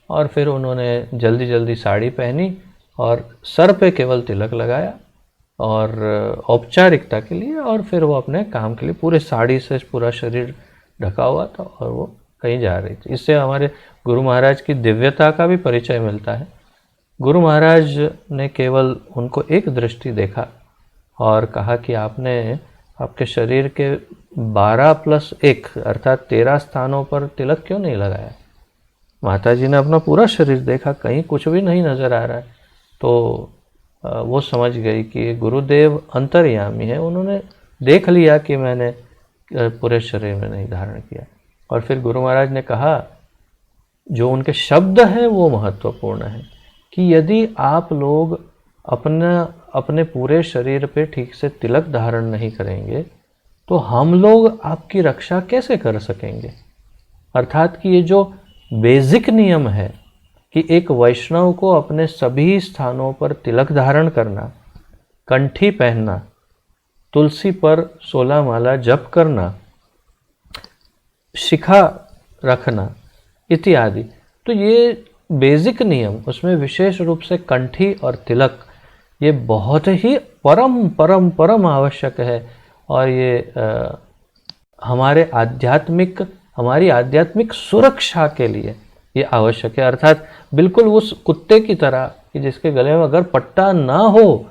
और फिर उन्होंने जल्दी जल्दी साड़ी पहनी और सर पे केवल तिलक लगाया और औपचारिकता के लिए, और फिर वो अपने काम के लिए पूरे साड़ी से पूरा शरीर ढका हुआ था और वो कहीं जा रही थी। इससे हमारे गुरु महाराज की दिव्यता का भी परिचय मिलता है। गुरु महाराज ने केवल उनको एक दृष्टि देखा और कहा कि आपने आपके शरीर के 12+1 अर्थात 13 स्थानों पर तिलक क्यों नहीं लगाया। माता जी ने अपना पूरा शरीर देखा, कहीं कुछ भी नहीं नज़र आ रहा है। तो वो समझ गई कि गुरुदेव अंतर्यामी है, उन्होंने देख लिया कि मैंने पूरे शरीर में नहीं धारण किया। और फिर गुरु महाराज ने कहा, जो उनके शब्द हैं वो महत्वपूर्ण है, कि यदि आप लोग अपने पूरे शरीर पे ठीक से तिलक धारण नहीं करेंगे तो हम लोग आपकी रक्षा कैसे कर सकेंगे। अर्थात कि ये जो बेसिक नियम है कि एक वैष्णव को अपने सभी स्थानों पर तिलक धारण करना, कंठी पहनना, तुलसी पर 16 माला जप करना, शिखा रखना इत्यादि, तो ये बेसिक नियम, उसमें विशेष रूप से कंठी और तिलक ये बहुत ही परम परम परम आवश्यक है। और ये हमारी आध्यात्मिक सुरक्षा के लिए ये आवश्यक है। अर्थात बिल्कुल उस कुत्ते की तरह कि जिसके गले में अगर पट्टा ना हो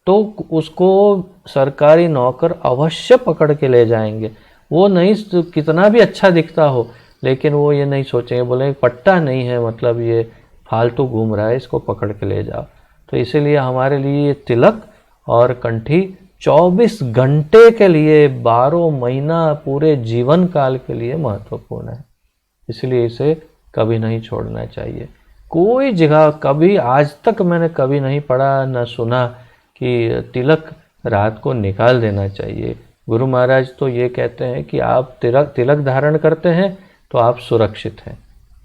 तो उसको सरकारी नौकर अवश्य पकड़ के ले जाएंगे। वो नहीं, कितना भी अच्छा दिखता हो, लेकिन वो ये नहीं सोचेंगे, बोलेंगे पट्टा नहीं है मतलब ये फालतू घूम रहा है, इसको पकड़ के ले जाओ। तो इसीलिए हमारे लिए तिलक और कंठी 24 घंटे के लिए, 12 महीना, पूरे जीवन काल के लिए महत्वपूर्ण है। इसलिए इसे कभी नहीं छोड़ना चाहिए। कोई जगह कभी आज तक मैंने कभी नहीं पढ़ा न सुना कि तिलक रात को निकाल देना चाहिए। गुरु महाराज तो ये कहते हैं कि आप तिलक धारण करते हैं तो आप सुरक्षित हैं,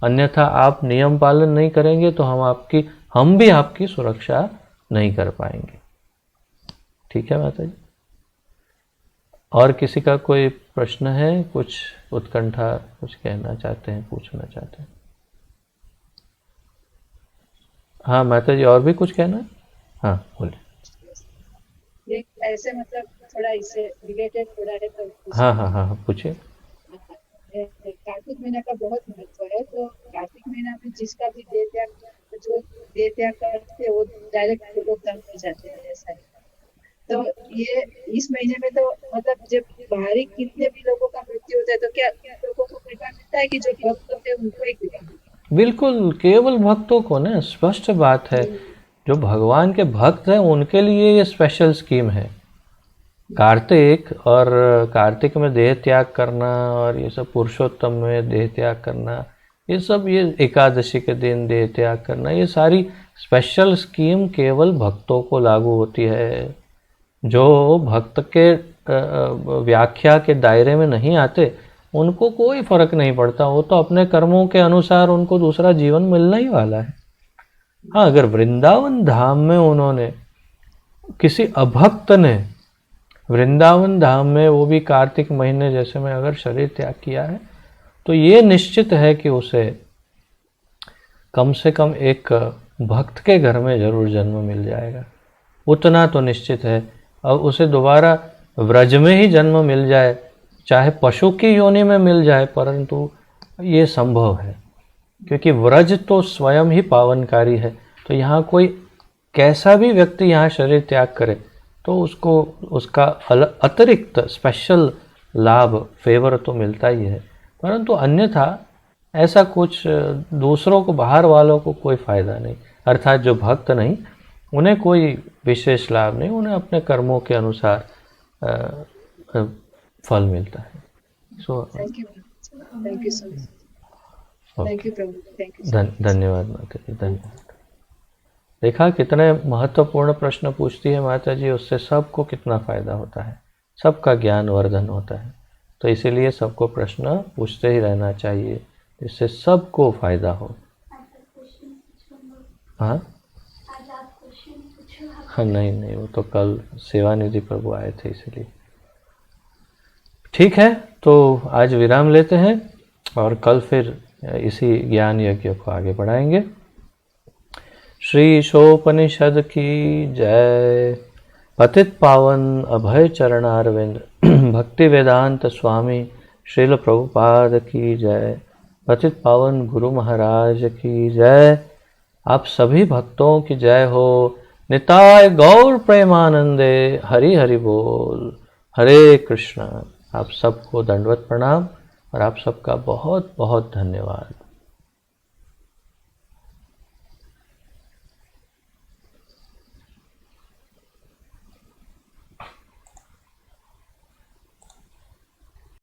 अन्यथा आप नियम पालन नहीं करेंगे तो हम भी आपकी सुरक्षा नहीं कर पाएंगे। ठीक है माता जी। और किसी का कोई प्रश्न है, कुछ उत्कंठा, कुछ कहना चाहते हैं, पूछना चाहते हैं? हाँ माता जी, और भी कुछ कहना है? हाँ बोलिए। ऐसे मतलब थोड़ा इससे रिलेटेड थोड़ा है तो हाँ पूछिए। कार्तिक महीना का बहुत महत्व है। तो कार्तिक महीना में जिसका भी देह त्याग करते हैं वो डायरेक्ट लोग हो जाते हैं, ऐसा है। तो ये इस महीने में तो मतलब जब बाहरी कितने भी लोगों का मृत्यु होता है तो क्या लोगों को कृपा मिलता है कि जो भक्त होते हैं उनको ही कृपा मिलती है? बिल्कुल, केवल भक्तों को ना, स्पष्ट बात है। जो भगवान के भक्त हैं उनके लिए ये स्पेशल स्कीम है। कार्तिक में देह त्याग करना और ये सब, पुरुषोत्तम में देह त्याग करना, ये सब, ये एकादशी के दिन देह त्याग करना, ये सारी स्पेशल स्कीम केवल भक्तों को लागू होती है। जो भक्त के व्याख्या के दायरे में नहीं आते उनको कोई फर्क नहीं पड़ता। वो तो अपने कर्मों के अनुसार उनको दूसरा जीवन मिलना ही वाला है। हाँ, अगर वृंदावन धाम में उन्होंने, किसी अभक्त ने वृंदावन धाम में, वो भी कार्तिक महीने जैसे में, अगर शरीर त्याग किया है तो ये निश्चित है कि उसे कम से कम एक भक्त के घर में जरूर जन्म मिल जाएगा, उतना तो निश्चित है। अब उसे दोबारा व्रज में ही जन्म मिल जाए, चाहे पशु की योनि में मिल जाए, परंतु ये संभव है, क्योंकि व्रज तो स्वयं ही पावनकारी है। तो यहाँ कोई कैसा भी व्यक्ति यहाँ शरीर त्याग करे तो उसको उसका अतिरिक्त स्पेशल लाभ, फेवर तो मिलता ही है, परंतु अन्यथा ऐसा कुछ दूसरों को, बाहर वालों को कोई फायदा नहीं, अर्थात जो भक्त नहीं उन्हें कोई विशेष लाभ नहीं, उन्हें अपने कर्मों के अनुसार फल मिलता है। So thank you so much, thank you Prabhu, thank you. धन्यवाद माता जी, धन्यवाद। देखा कितने महत्वपूर्ण प्रश्न पूछती है माता जी, उससे सबको कितना फायदा होता है, सबका ज्ञान वर्धन होता है। तो इसीलिए सबको प्रश्न पूछते ही रहना चाहिए, जिससे सबको फायदा हो। हाँ हाँ, नहीं, वो तो कल सेवानिधि प्रभु आए थे इसलिए। ठीक है, तो आज विराम लेते हैं और कल फिर इसी ज्ञान यज्ञ को आगे बढ़ाएंगे। श्री ईशोपनिषद की जय। पतित पावन अभय चरणारविंद भक्ति वेदांत स्वामी श्रील प्रभुपाद की जय। पतित पावन गुरु महाराज की जय। आप सभी भक्तों की जय हो। निताय गौर प्रेमानंदे। हरि हरि बोल। हरे कृष्ण। आप सबको दंडवत प्रणाम और आप सबका बहुत बहुत धन्यवाद।